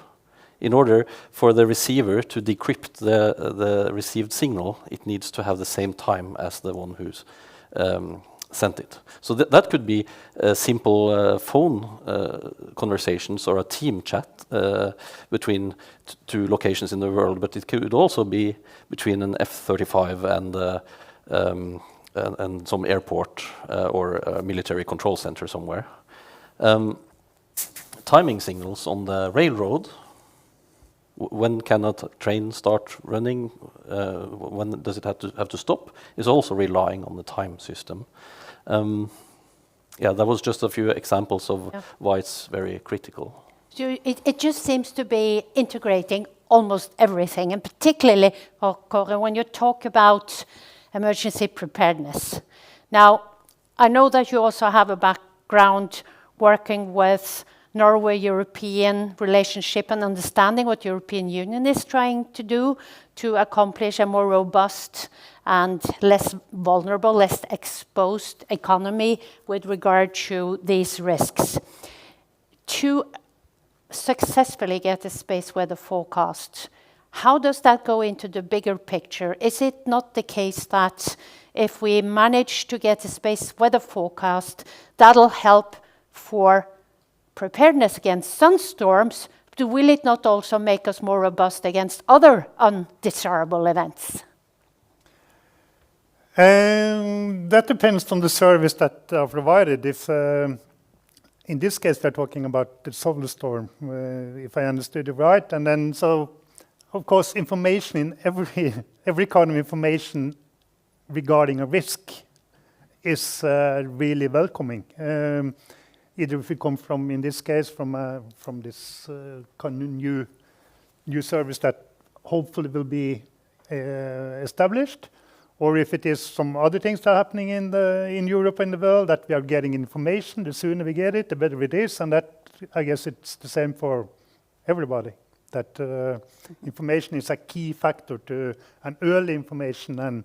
In order for the receiver to decrypt the received signal, it needs to have the same time as the one who's sent it. So that could be simple phone conversations or a team chat between two locations in the world, but it could also be between an F-35 and some airport or a military control center somewhere. Timing signals on the railroad. When can a train start running? When does it have to stop? Is also relying on the time system. Yeah, that was just a few examples of why it's very critical. So it just seems to be integrating almost everything, and particularly, Kåre, when you talk about emergency preparedness. Now, I know that you also have a background working with Norway-European relationship and understanding what European Union is trying to do to accomplish a more robust and less vulnerable, less exposed economy with regard to these risks. To successfully get a space weather forecast, how does that go into the bigger picture? Is it not the case that if we manage to get a space weather forecast, that'll help for preparedness against sunstorms, but will it not also make us more robust against other undesirable events? That depends on the service that are provided. If in this case they're talking about the solar storm, if I understood it right, and then so of course information in every kind of information regarding a risk is really welcoming. Either if it comes from, in this case, from this kind of new service that hopefully will be established, or if it is some other things that are happening in Europe and the world that we are getting information. The sooner we get it, the better it is, and that I guess it's the same for everybody. That information is a key factor to an early information, and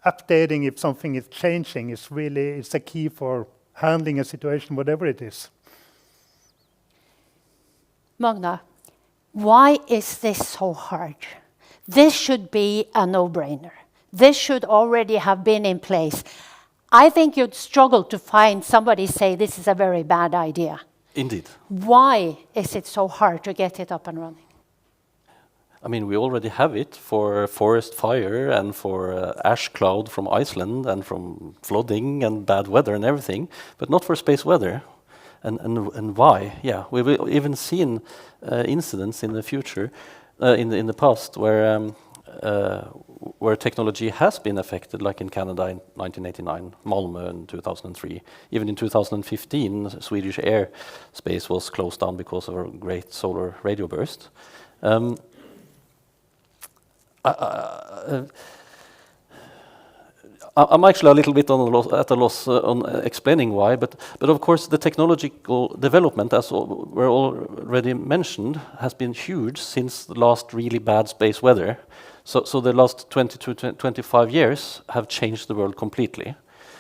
updating if something is changing is really a key for handling a situation, whatever it is. Magna, why is this so hard? This should be a no-brainer. This should already have been in place. I think you'd struggle to find somebody say this is a very bad idea. Indeed. Why is it so hard to get it up and running? I mean, we already have it for forest fire and for ash cloud from Iceland and from flooding and bad weather and everything, but not for space weather. And why? Yeah, we've even seen incidents in the future, in the past, where technology has been affected, like in Canada in 1989, Malmö in 2003. Even in 2015, Swedish airspace was closed down because of a great solar radio burst. I'm actually a little bit at a loss on explaining why, but of course the technological development, as were already mentioned, has been huge since the last really bad space weather. So the last 20 to 25 years have changed the world completely.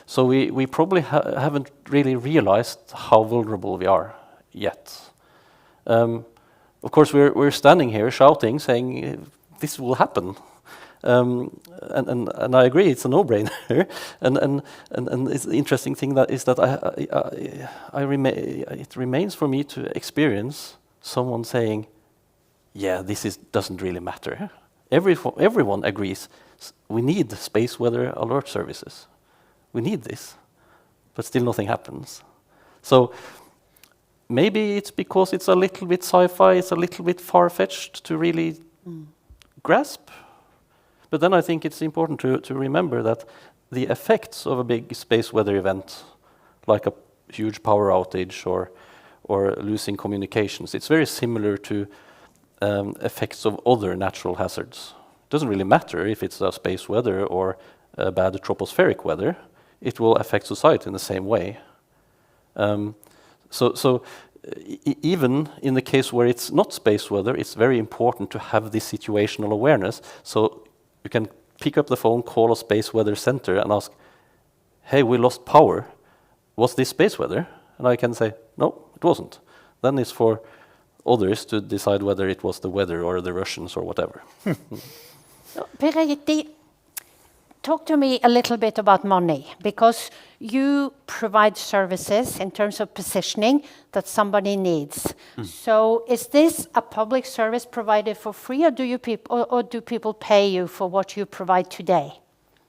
So we probably haven't really realized how vulnerable we are yet. Of course, we're standing here shouting, saying this will happen. And I agree, it's a no-brainer. and it's the interesting thing that it remains for me to experience someone saying, "Yeah, doesn't really matter." Everyone agrees we need space weather alert services. We need this, but still nothing happens. So maybe it's because it's a little bit sci-fi, it's a little bit far-fetched to really grasp. But then I think it's important to remember that the effects of a big space weather event, like a huge power outage or losing communications, it's very similar to effects of other natural hazards. It doesn't really matter if it's a space weather or a bad tropospheric weather. It will affect society in the same way. So even in the case where it's not space weather, it's very important to have this situational awareness. So you can pick up the phone, call a space weather center and ask, "Hey, we lost power. Was this space weather?" And I can say, "No, it wasn't." Then it's for others to decide whether it was the weather or the Russians or whatever. Per Erik, talk to me a little bit about money, because you provide services in terms of positioning that somebody needs. So is this a public service provided for free, or do people pay you for what you provide today?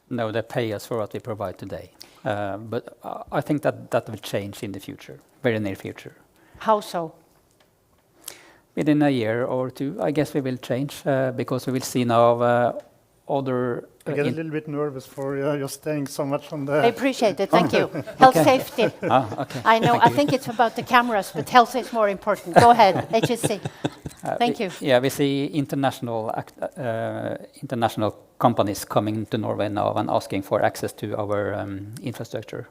No, they pay us for what we provide today. But I think that will change in the future, very near future. How so? Within a year or two, I guess we will change because we will see now other. I get a little bit nervous for you're staying so much on the. I appreciate it. Thank you. Health safety. Okay. I know. I think it's about the cameras, but health is more important. Go ahead, HSC. Thank you. Yeah, we see international companies coming to Norway now and asking for access to our infrastructure.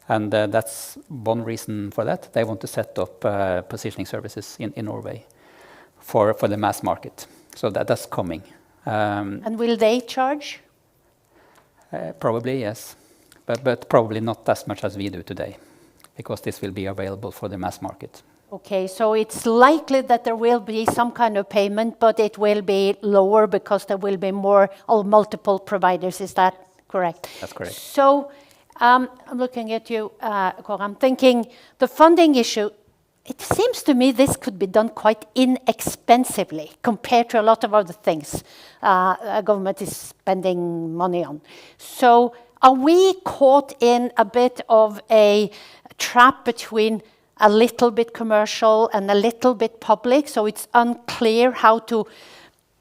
And that's one reason for that. They want to set up positioning services in Norway for the mass market. So that's coming. And will they charge? Probably, yes. But probably not as much as we do today, because this will be available for the mass market. Okay, so it's likely that there will be some kind of payment, but it will be lower because there will be more or multiple providers. Is that correct? That's correct. So I'm looking at you, Kåre. I'm thinking the funding issue, it seems to me this could be done quite inexpensively compared to a lot of other things a government is spending money on. So are we caught in a bit of a trap between a little bit commercial and a little bit public, so it's unclear how to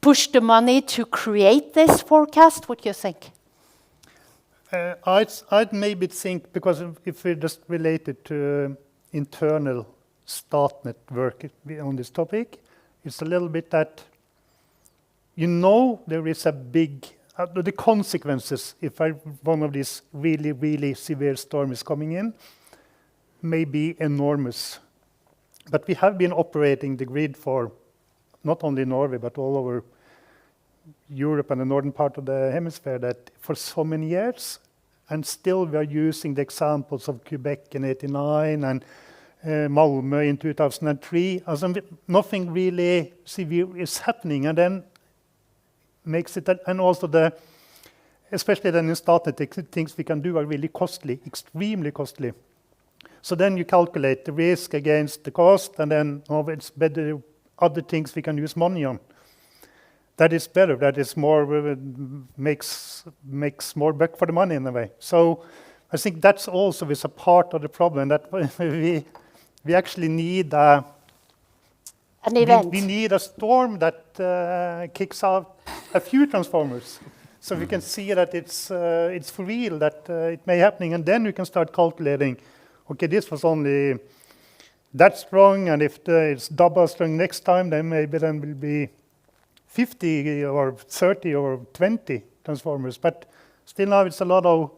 push the money to create this forecast? What do you think? I'd maybe think, because if we just relate it to internal Statnett work on this topic, it's a little bit that there is a big, the consequences if one of these really, really severe storms is coming in may be enormous. But we have been operating the grid for not only Norway, but all over Europe and the northern part of the hemisphere that for so many years, and still we are using the examples of Quebec in '89 and Malmö in 2003. Nothing really severe is happening, and then makes it, and also especially then in Statnett, things we can do are really costly, extremely costly. So then you calculate the risk against the cost, and then it's better other things we can use money on. That is better. That is more makes more back for the money in a way. So I think that's also is a part of the problem that we actually need an event. We need a storm that kicks out a few transformers, so we can see that it's for real, that it may happening, and then we can start calculating. Okay, this was only that strong, and if it's double strong next time, then maybe then will be 50 or 30 or 20 transformers. But still now it's a lot of,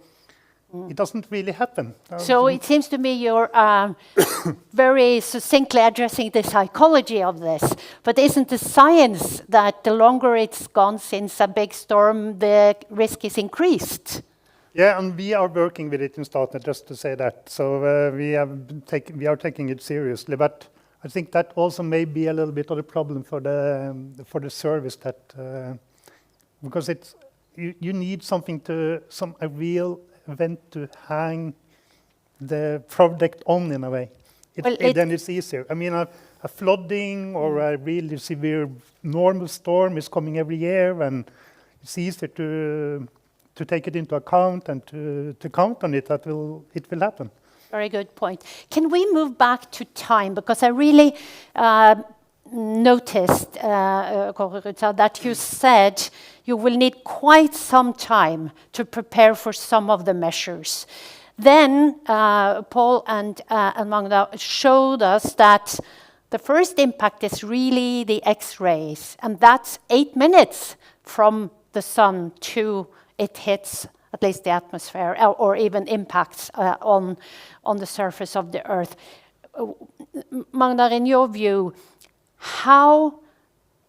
it doesn't really happen. So it seems to me you're very succinctly addressing the psychology of this. But isn't the science that the longer it's gone since a big storm, the risk is increased? Yeah, and we are working with it in Statnett, just to say that. So we are taking it seriously. But I think that also may be a little bit of a problem for the service, that because it's you need something a real event to hang the project on in a way. Then it's easier. I mean, a flooding or a really severe normal storm is coming every year, and it's easier to take it into account and to count on it. It will happen. Very good point. Can we move back to time? Because I really noticed, Kåre Rudstad, that you said you will need quite some time to prepare for some of the measures. Then Paul and Magda showed us that the first impact is really the X-rays, and that's 8 minutes from the sun to it hits at least the atmosphere, or even impacts on the surface of the Earth. Magda, in your view,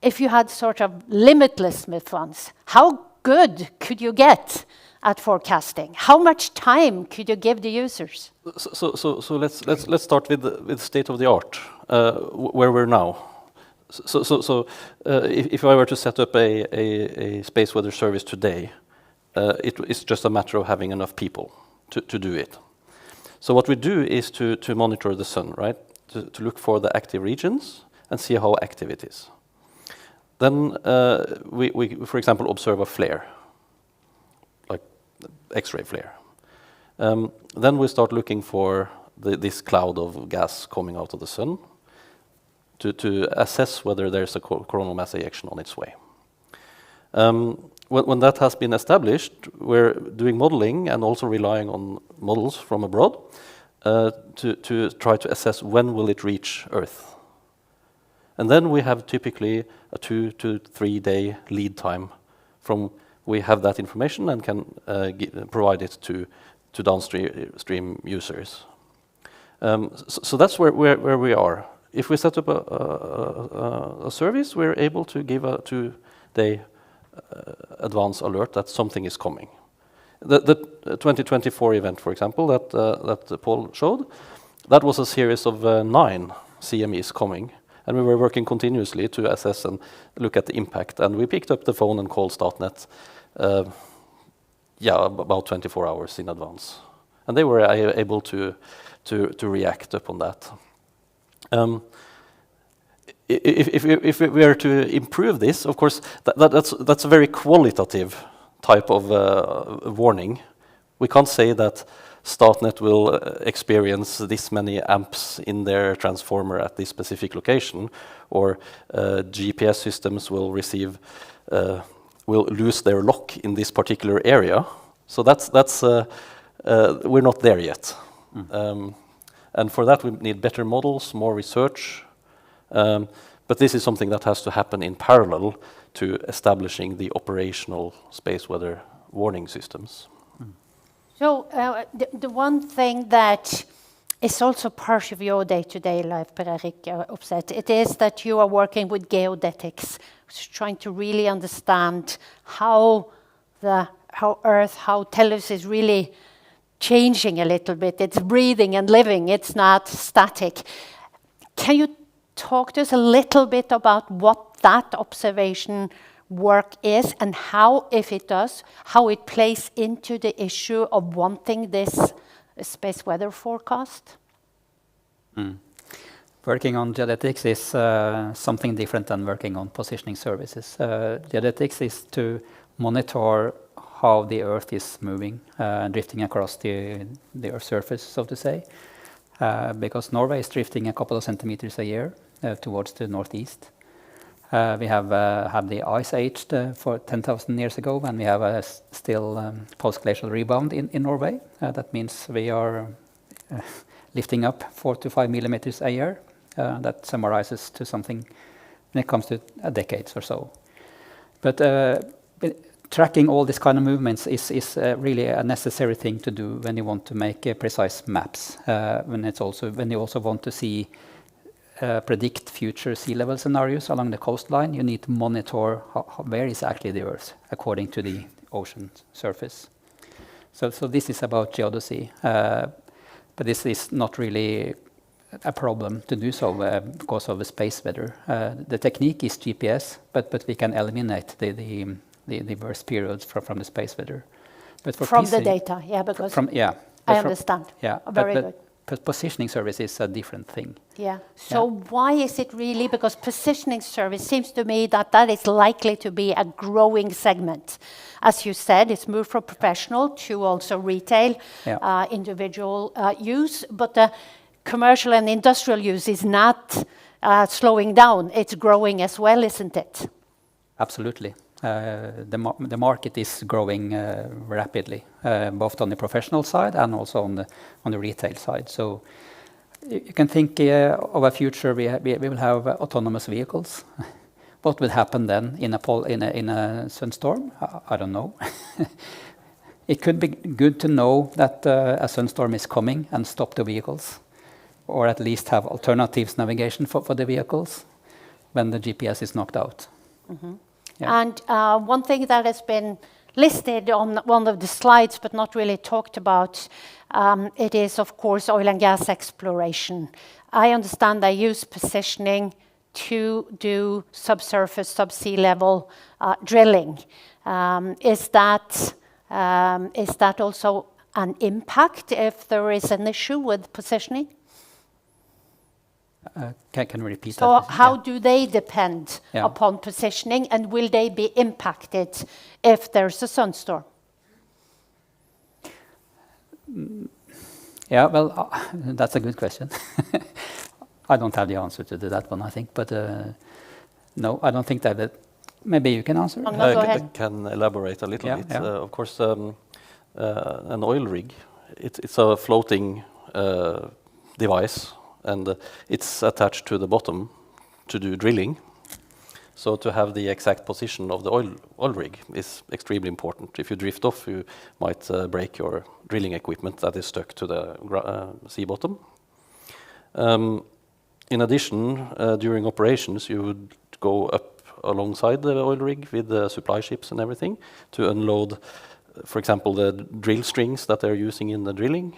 if you had sort of limitless funds, how good could you get at forecasting? How much time could you give the users? So let's start with state of the art, where we're now. If I were to set up a space weather service today, it's just a matter of having enough people to do it. So what we do is to monitor the sun, right? To look for the active regions and see how active it is. Then we, for example, observe a flare, like X-ray flare. Then we start looking for this cloud of gas coming out of the sun to assess whether there's a coronal mass ejection on its way. When that has been established, we're doing modeling and also relying on models from abroad to try to assess when will it reach Earth. And then we have typically a 2 to 3 day lead time from we have that information and can provide it to downstream users. So that's where we are. If we set up a service, we're able to give a 2-day advance alert that something is coming. The 2024 event, for example, that Paul showed, that was a series of 9 CMEs coming, and we were working continuously to assess and look at the impact. And we picked up the phone and called Statnett, about 24 hours in advance, and they were able to react upon that. If we are to improve this, of course, that's a very qualitative type of warning. We can't say that Statnett will experience this many amps in their transformer at this specific location, or GPS systems will lose their lock in this particular area. So we're not there yet. And for that, we need better models, more research. But this is something that has to happen in parallel to establishing the operational space weather warning systems. So the one thing that is also part of your day-to-day life, Per-Erik Opseth, it is that you are working with geodetics, trying to really understand how Earth, how Tellus is really changing a little bit. It's breathing and living. It's not static. Can you talk to us a little bit about what that observation work is and how, if it does, how it plays into the issue of wanting this space weather forecast? Working on geodetics is something different than working on positioning services. Geodetics is to monitor how the Earth is moving, drifting across the Earth's surface, so to say, because Norway is drifting a couple of centimeters a year towards the northeast. We have had the ice age for 10,000 years ago, and we have a still post-glacial rebound in Norway. That means we are lifting up 4 to 5 millimeters a year. That summarizes to something when it comes to decades or so. But tracking all these kind of movements is really a necessary thing to do when you want to make precise maps. When you also want to see predict future sea level scenarios along the coastline, you need to monitor where is actually the Earth according to the ocean surface. So this is about geodesy, but this is not really a problem to do so because of the space weather. The technique is GPS, but we can eliminate the worst periods from the space weather. But for from the data, yeah, because I understand. Yeah, very good. But positioning service is a different thing. Yeah. So why is it really? Because positioning service seems to me that is likely to be a growing segment. As you said, it's moved from professional to also retail, individual use. But the commercial and industrial use is not slowing down. It's growing as well, isn't it? Absolutely. The market is growing rapidly, both on the professional side and also on the retail side. So you can think of a future we will have autonomous vehicles. What will happen then in a sunstorm? I don't know. It could be good to know that a sunstorm is coming and stop the vehicles, or at least have alternatives navigation for the vehicles when the GPS is knocked out. Mm-hmm. Yeah. And one thing that has been listed on one of the slides but not really talked about, it is, of course, oil and gas exploration. I understand they use positioning to do subsurface, subsea level drilling. Is that also an impact if there is an issue with positioning? Can you repeat that? So how Yeah. do they depend Yeah. upon positioning, and will they be impacted if there's a sunstorm? Yeah, well, that's a good question. I don't have the answer to that one, I think, but no, I don't think that. Maybe you can answer. No, go ahead. I can elaborate a little Yeah, bit. yeah. Of course, an oil rig, it's a floating device, and it's attached to the bottom to do drilling. So to have the exact position of the oil rig is extremely important. If you drift off, you might break your drilling equipment that is stuck to the sea bottom. In addition, during operations, you would go up alongside the oil rig with the supply ships and everything to unload, for example, the drill strings that they're using in the drilling.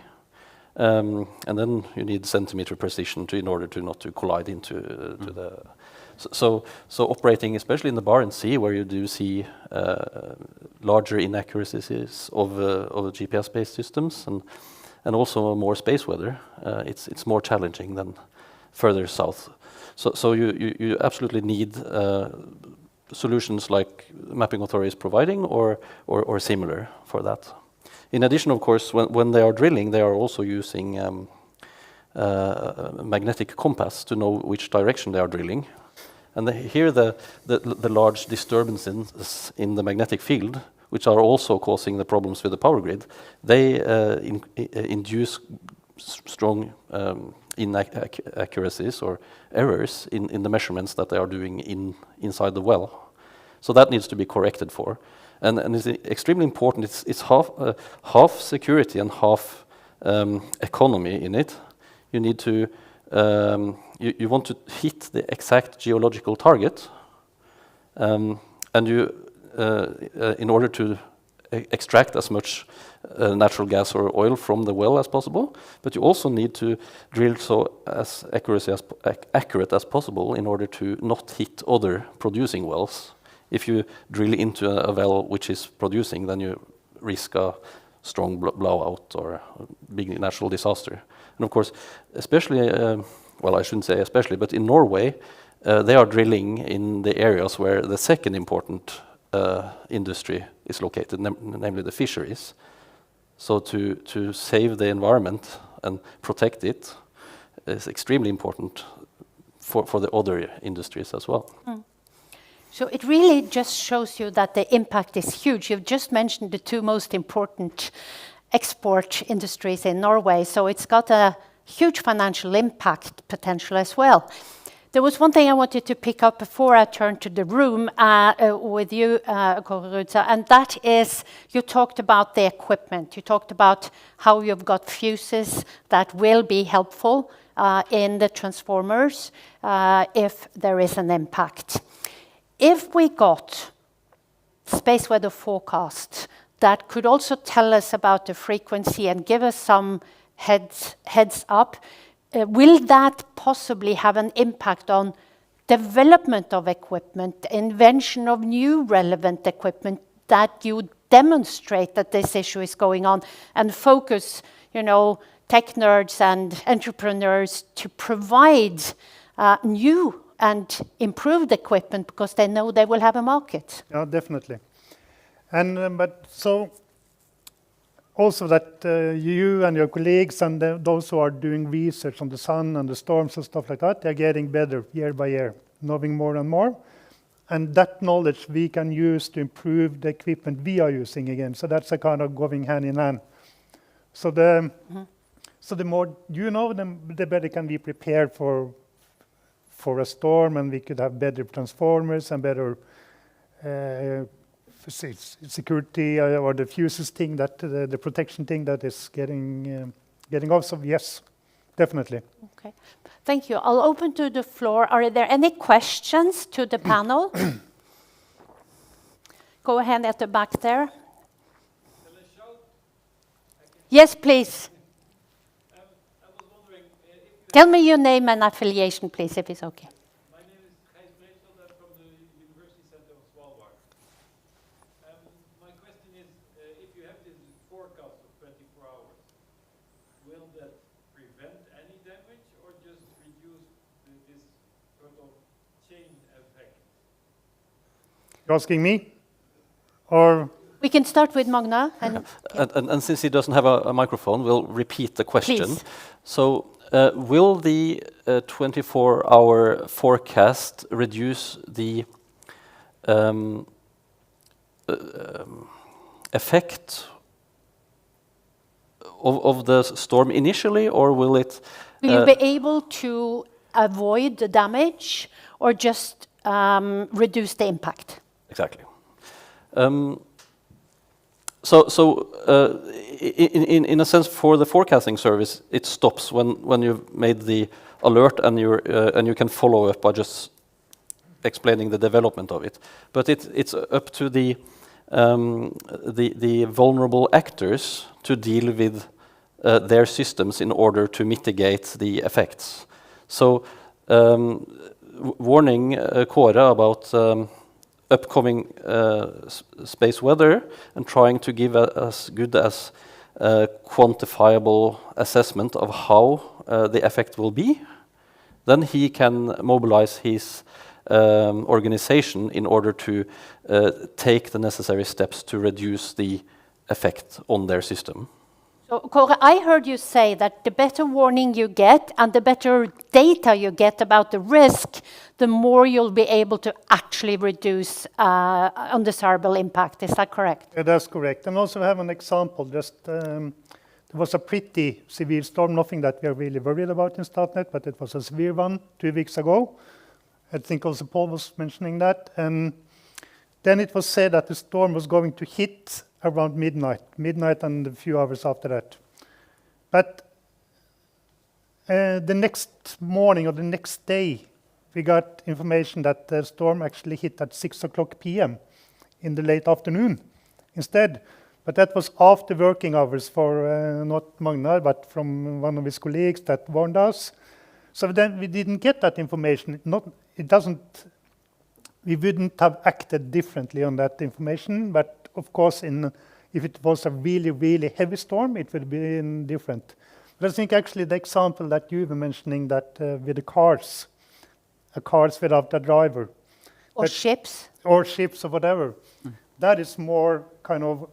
And then you need centimeter precision in order to not to collide into to the. So operating, especially in the Barents Sea, where you do see larger inaccuracies of GPS-based systems and also more space weather, it's more challenging than further south. So you absolutely need solutions like Mapping Authority is providing or similar for that. In addition, of course, when they are drilling, they are also using a magnetic compass to know which direction they are drilling. And here the large disturbances in the magnetic field, which are also causing the problems with the power grid, they induce strong inaccuracies or errors in the measurements that they are doing inside the well. So that needs to be corrected for. And it's extremely important. It's half security and half economy in it. You need to you want to hit the exact geological target, and you in order to extract as much natural gas or oil from the well as possible, but you also need to drill so as accurate as possible in order to not hit other producing wells. If you drill into a well which is producing, then you risk a strong blowout or a big natural disaster. And of course, especially, well, I shouldn't say especially, but in Norway, they are drilling in the areas where the second important industry is located, namely the fisheries. So to save the environment and protect it is extremely important for the other industries as well. Mm. So it really just shows you that the impact is huge. You've just mentioned the two most important export industries in Norway, so it's got a huge financial impact potential as well. There was one thing I wanted to pick up before I turn to the room with you, Kåre Rudsa, and that is, you talked about the equipment. You talked about how you've got fuses that will be helpful in the transformers if there is an impact. If we got space weather forecast that could also tell us about the frequency and give us some heads up, will that possibly have an impact on development of equipment, invention of new relevant equipment that you demonstrate that this issue is going on and focus, tech nerds and entrepreneurs to provide new and improved equipment because they know they will have a market? Yeah, definitely. And but so also that you and your colleagues and those who are doing research on the sun and the storms and stuff like that, they're getting better year by year, knowing more and more. And that knowledge we can use to improve the equipment we are using again. So that's a kind of going hand in hand. So the more you know, the better can be prepared for a storm, and we could have better transformers and better security or the fuses thing, that the protection thing that is getting off. So yes, definitely. Okay, thank you. I'll open to the floor. Are there any questions to the panel? Go ahead at the back there. Yes, please. I was wondering Tell me your name and affiliation, please, if it's okay. My name is have this forecast of 24 hours, will that prevent any damage or just reduce this sort of chain effect? You're asking me? Or We can start with Magna. And And since he doesn't have a microphone, we'll repeat the question. Please. So, will the 24-hour forecast reduce the effect of the storm initially, or will it? will you be able to avoid the damage or just reduce the impact? Exactly. In a sense, for the forecasting service, it stops when you've made the alert and you can follow up by just explaining the development of it. But it's up to the vulnerable actors to deal with their systems in order to mitigate the effects. So, warning Kåre about upcoming space weather and trying to give as good as quantifiable assessment of how the effect will be, then he can mobilize his organization in order to take the necessary steps to reduce the effect on their system. So, Kåre, I heard you say that the better warning you get and the better data you get about the risk, the more you'll be able to actually reduce undesirable impact. Is that correct? yeah, that's correct. And also have an example. Just there was a pretty severe storm, nothing that we are really worried about in Statnett, but it was a severe one 2 weeks ago. I think also Paul was mentioning that. And then it was said that the storm was going to hit around midnight and a few hours after that. But the next morning or the next day, we got information that the storm actually hit at 6 o'clock p.m. in the late afternoon instead. But that was after working hours for not Magnar, but from one of his colleagues that warned us. So then we didn't get that information. We wouldn't have acted differently on that information, but of course, if it was a really, really heavy storm, it would have been different. But I think actually the example that you were mentioning that with the cars without a driver. Or ships? Or ships or whatever. That is more kind of,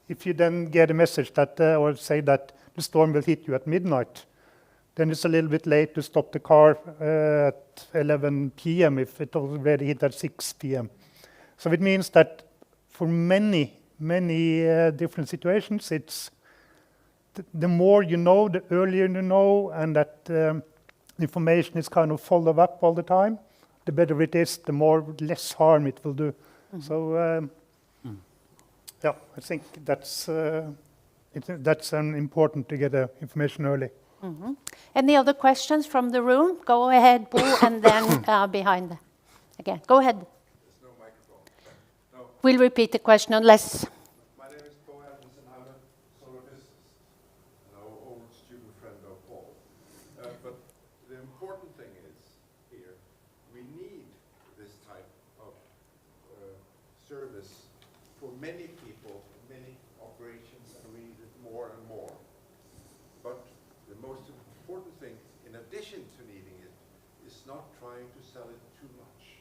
if you then get a message that, or say that the storm will hit you at midnight, then it's a little bit late to stop the car at 11 p.m. if it already hit at 6 p.m. So it means that for many different situations, it's the more you know, the earlier you know, and that information is kind of followed up all the time, the better it is, the less harm it will do. So, yeah, I think that's important to get the information early. Any other questions from the room? Go ahead, Bo, and then behind again. Go ahead. There's no microphone. No. We'll repeat the question unless... My name is Bo Andersen. I'm a solar physicist, an old student friend of Paul. But the important thing is here, we need this type of service for many people, many operations, and we need it more and more. But the most important thing, in addition to needing it, is not trying to sell it too much.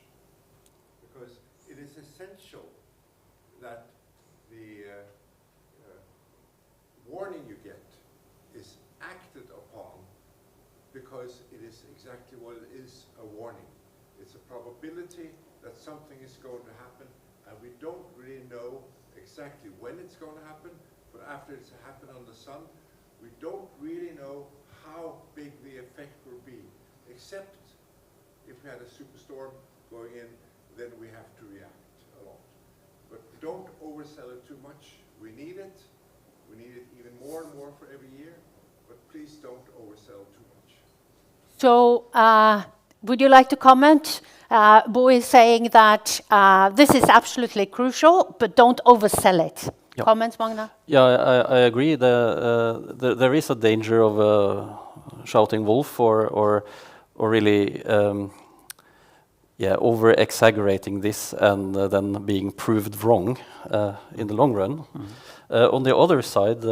Because it is essential that the warning you get is acted upon, because it is exactly what it is, a warning. It's a probability that something is going to happen, and we don't really know exactly when it's going to happen, but after it's happened on the sun, we don't really know how big the effect will be, except if we had a superstorm going in, then we have to react a lot. But don't oversell it too much. We need it. We need it even more and more for every year, but please don't oversell too much. So, would you like to comment? Bo is saying that this is absolutely crucial, but don't oversell it. Yeah. Comments, Magna? Yeah, I agree. There is a danger of shouting wolf or really over-exaggerating this and then being proved wrong in the long run. On the other side,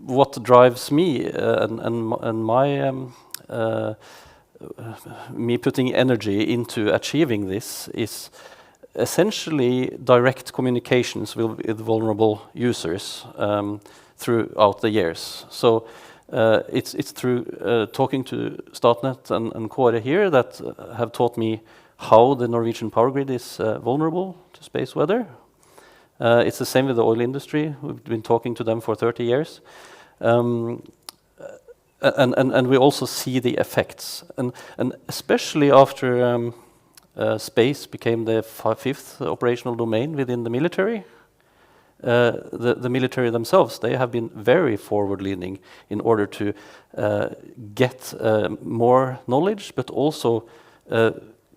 what drives me and my me putting energy into achieving this is essentially direct communications with vulnerable users throughout the years. So it's through talking to Statnett and Kåre here that have taught me how the Norwegian power grid is vulnerable to space weather. It's the same with the oil industry. We've been talking to them for 30 years. And we also see the effects. And especially after space became the fifth operational domain within the military, the military themselves, they have been very forward-leaning in order to get more knowledge, but also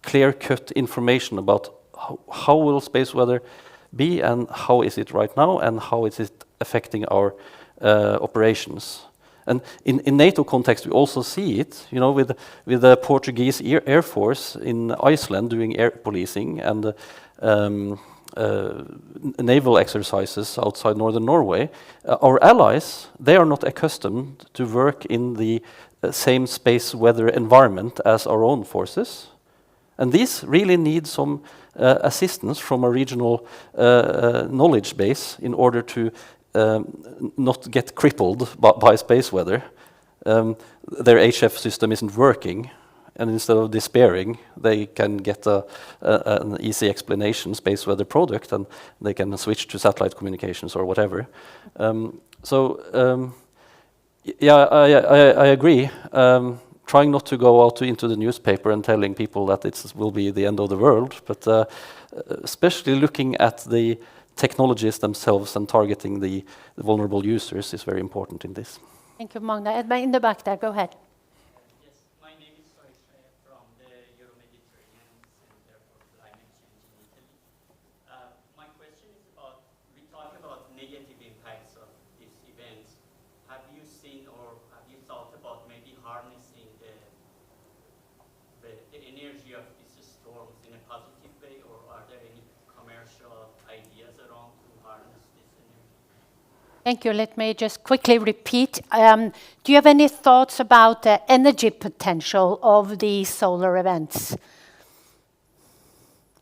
clear-cut information about how will space weather be and how is it right now and how is it affecting our operations. And in NATO context, we also see it, you know, with the Portuguese Air Force in Iceland doing air policing and naval exercises outside northern Norway. Our allies, they are not accustomed to work in the same space weather environment as our own forces. And these really need some assistance from a regional knowledge base in order to not get crippled by space weather. Their HF system isn't working, and instead of despairing, they can get an easy explanation, space weather product, and they can switch to satellite communications or whatever. Yeah, I agree. Trying not to go out into the newspaper and telling people that it will be the end of the world, but especially looking at the technologies themselves and targeting the vulnerable users is very important in this. Thank you, Magna. Edmund, in the back there, go ahead. Yes, my name is Soitre from the Euro-Mediterranean Center for Climate Change in Italy. My question is about, we talk about negative impacts of these events. Have you seen or have you thought about maybe harnessing the energy of these storms in a positive way, or are there any commercial ideas around to harness this energy? Thank you. Let me just quickly repeat. Do you have any thoughts about the energy potential of these solar events?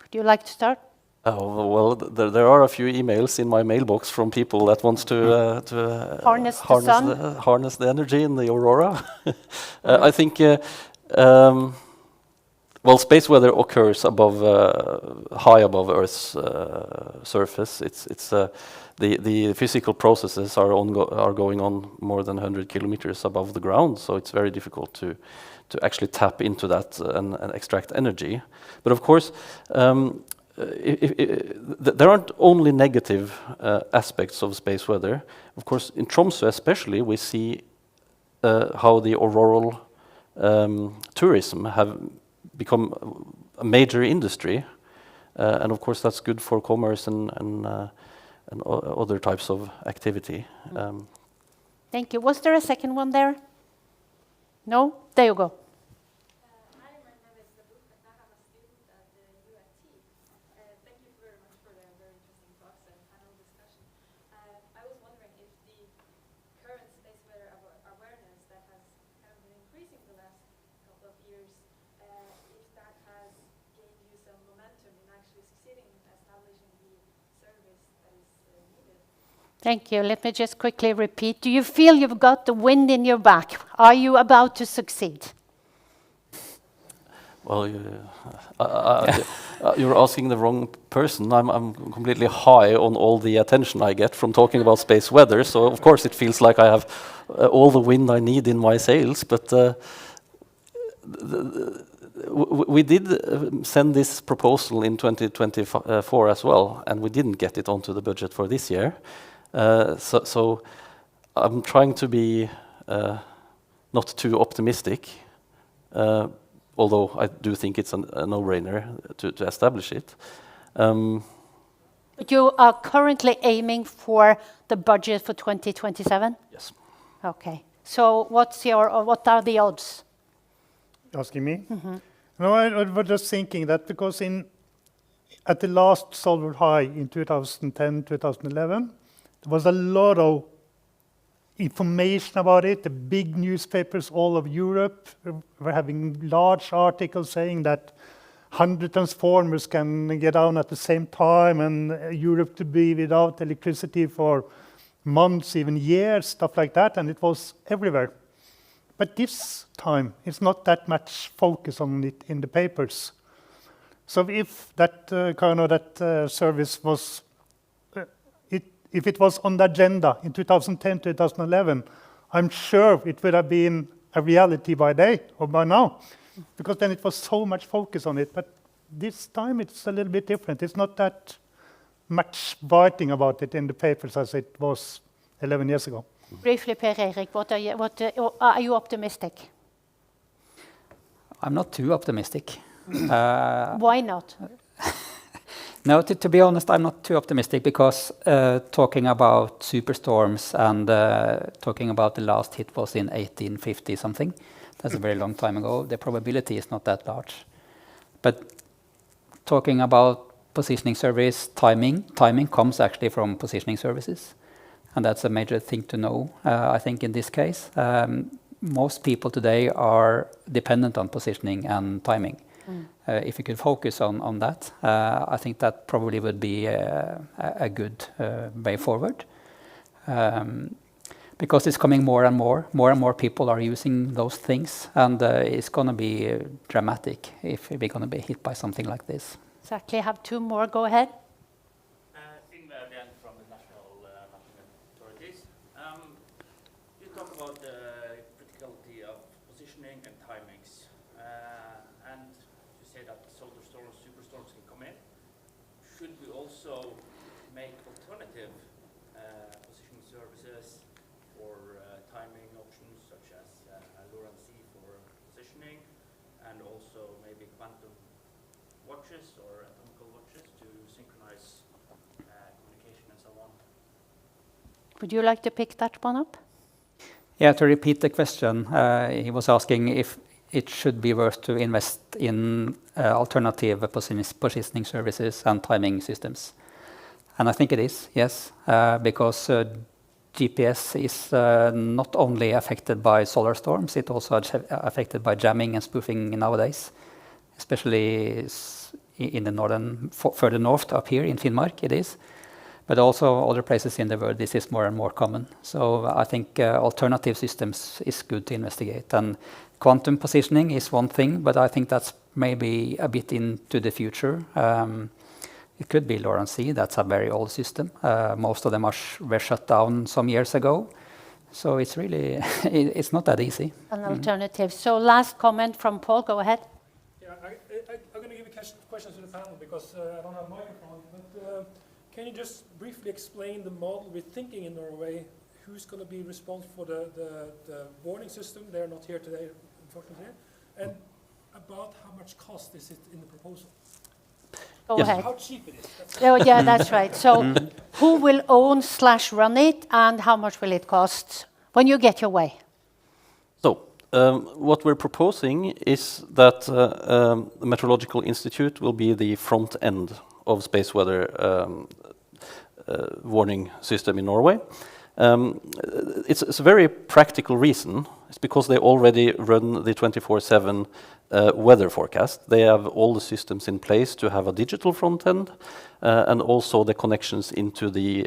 Would you like to start? Oh, well, there are a few emails in my mailbox from people that wants to Harness the sun? harness the energy in the aurora. I think, well, space weather occurs above, high above Earth's surface. It's the physical processes are going on more than 100 kilometers above the ground, so it's very difficult to actually tap into that and extract energy. But of course, there aren't only negative aspects of space weather. Of course, in Tromsø especially, we see how the auroral tourism have become a major industry, and of course that's good for commerce and other types of activity. Thank you. Was there a second one there? No? There you go. Hi, my name is Sabuka Taha, I'm a student at the UAT. Thank you very much for the very interesting talks and panel discussion. I was wondering if the current space weather awareness that has kind of been increasing the last couple of years, if that has gained you some momentum in actually succeeding in establishing the service that is needed. Thank you. Let me just quickly repeat. Do you feel you've got the wind in your back? Are you about to succeed? Well, you're asking the wrong person. I'm completely high on all the attention I get from talking about space weather, so of course it feels like I have all the wind I need in my sails, but we did send this proposal in 2024 as well, and we didn't get it onto the budget for this year. So I'm trying to be not too optimistic, although I do think it's a no-brainer to establish it. But you are currently aiming for the budget for 2027? Yes. Okay. So what are the odds? Asking me? No, I was just thinking that because at the last solar high in 2010, 2011, there was a lot of information about it. The big newspapers all over Europe were having large articles saying that 100 transformers can get down at the same time, and Europe to be without electricity for months, even years, stuff like that, and it was everywhere. But this time, it's not that much focus on it in the papers. So if that service was, if it was on the agenda in 2010, 2011, I'm sure it would have been a reality by now, because then it was so much focus on it. But this time it's a little bit different. It's not that much writing about it in the papers as it was 11 years ago. Briefly, Per Erik, are you optimistic? I'm not too optimistic. Why not? No, to be honest, I'm not too optimistic because talking about superstorms and talking about the last hit was in 1850 something. That's a very long time ago. The probability is not that large. But talking about positioning service timing comes actually from positioning services. And that's a major thing to know, I think, in this case. Most people today are dependent on positioning and timing. If you could focus on that, I think that probably would be a good way forward. Because it's coming more and more people are using those things, and it's going to be dramatic if we're going to be hit by something like this. Exactly. Have two more. Go ahead. Ingvar again from the National Mapping Authorities. You talk about the criticality of positioning and timings, and you say that solar storms, superstorms can come in. Should we also make alternative positioning services for timing options such as Lorenz for positioning, and also maybe quantum watches or atomical watches to synchronize communication and so on? Would you like to pick that one up? Yeah, to repeat the question, he was asking if it should be worth to invest in alternative positioning services and timing systems. And I think it is, yes, because GPS is not only affected by solar storms, it's also affected by jamming and spoofing nowadays, especially in the further north up here in Finnmark it is, but also other places in the world this is more and more common. So I think alternative systems is good to investigate. And quantum positioning is one thing, but I think that's maybe a bit into the future. It could be Lorenz, that's a very old system. Most of them were shut down some years ago. So it's really, it's not that easy. An alternative. So last comment from Paul, go ahead. Yeah, I'm going to give a question to the panel because I don't have a microphone. But can you just briefly explain the model we're thinking in Norway? Who's going to be responsible for the warning system? They're not here today, unfortunately. And about how much cost is it in the proposal? Go Yes. ahead. How cheap it is? Oh, yeah, that's right. So who will own/run it, and how much will it cost when you get your way? So, what we're proposing is that the Meteorological Institute will be the front end of space weather warning system in Norway. It's a very practical reason. It's because they already run the 24/7 weather forecast. They have all the systems in place to have a digital front end and also the connections into the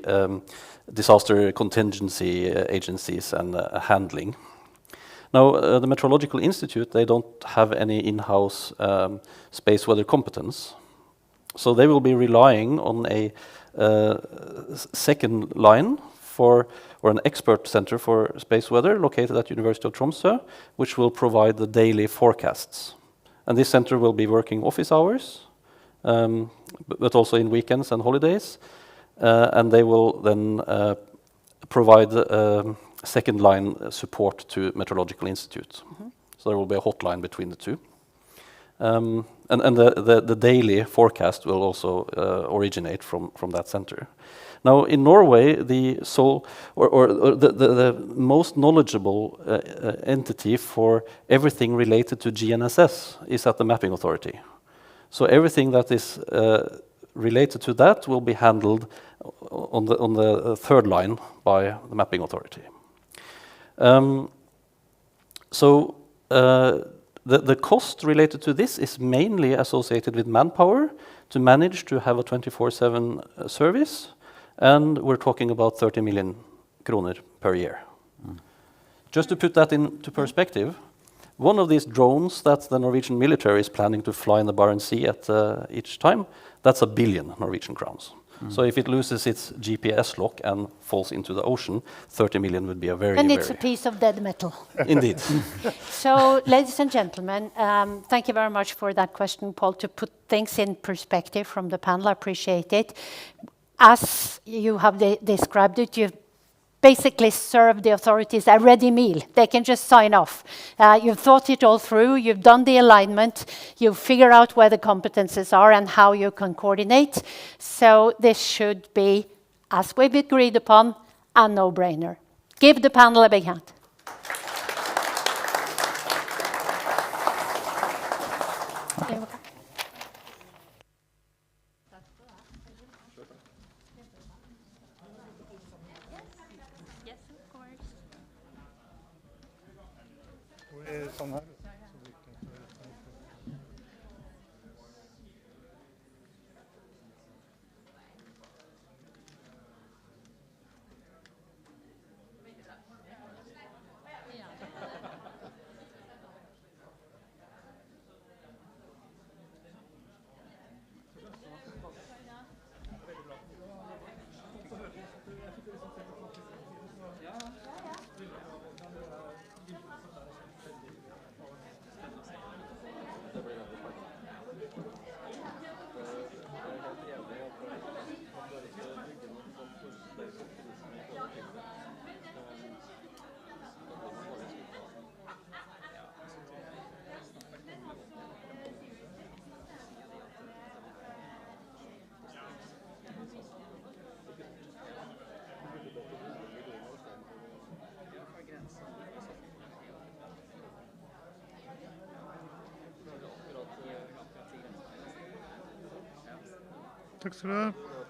disaster contingency agencies and handling. Now, the Meteorological Institute, they don't have any in-house space weather competence. So they will be relying on a second line or an expert center for space weather located at University of Tromsø, which will provide the daily forecasts. And this center will be working office hours, but also in weekends and holidays. And they will then provide second line support to Meteorological Institute. So there will be a hotline between the two. And the daily forecast will also originate from that center. Now, in Norway, the most knowledgeable entity for everything related to GNSS is at the Mapping Authority. So everything that is related to that will be handled on the third line by the Mapping Authority. The cost related to this is mainly associated with manpower to manage to have a 24/7 service, and we're talking about 30 million kroner per year. Just to put that into perspective, one of these drones that the Norwegian military is planning to fly in the Barents Sea at each time, that's 1 billion Norwegian crowns. So if it loses its GPS lock and falls into the ocean, 30 million would be a very, And it's a piece of dead metal. Indeed. So, ladies and gentlemen, thank you very much for that question, Paul, to put things in perspective from the panel. I appreciate it. As you have described it, you've basically served the authorities a ready meal. They can just sign off. You've thought it all through. You've done the alignment. You figure out where the competences are and how you can coordinate. So this should be, as we've agreed upon, a no-brainer. Give the panel a big hand. Sånn her. Takk skal du ha.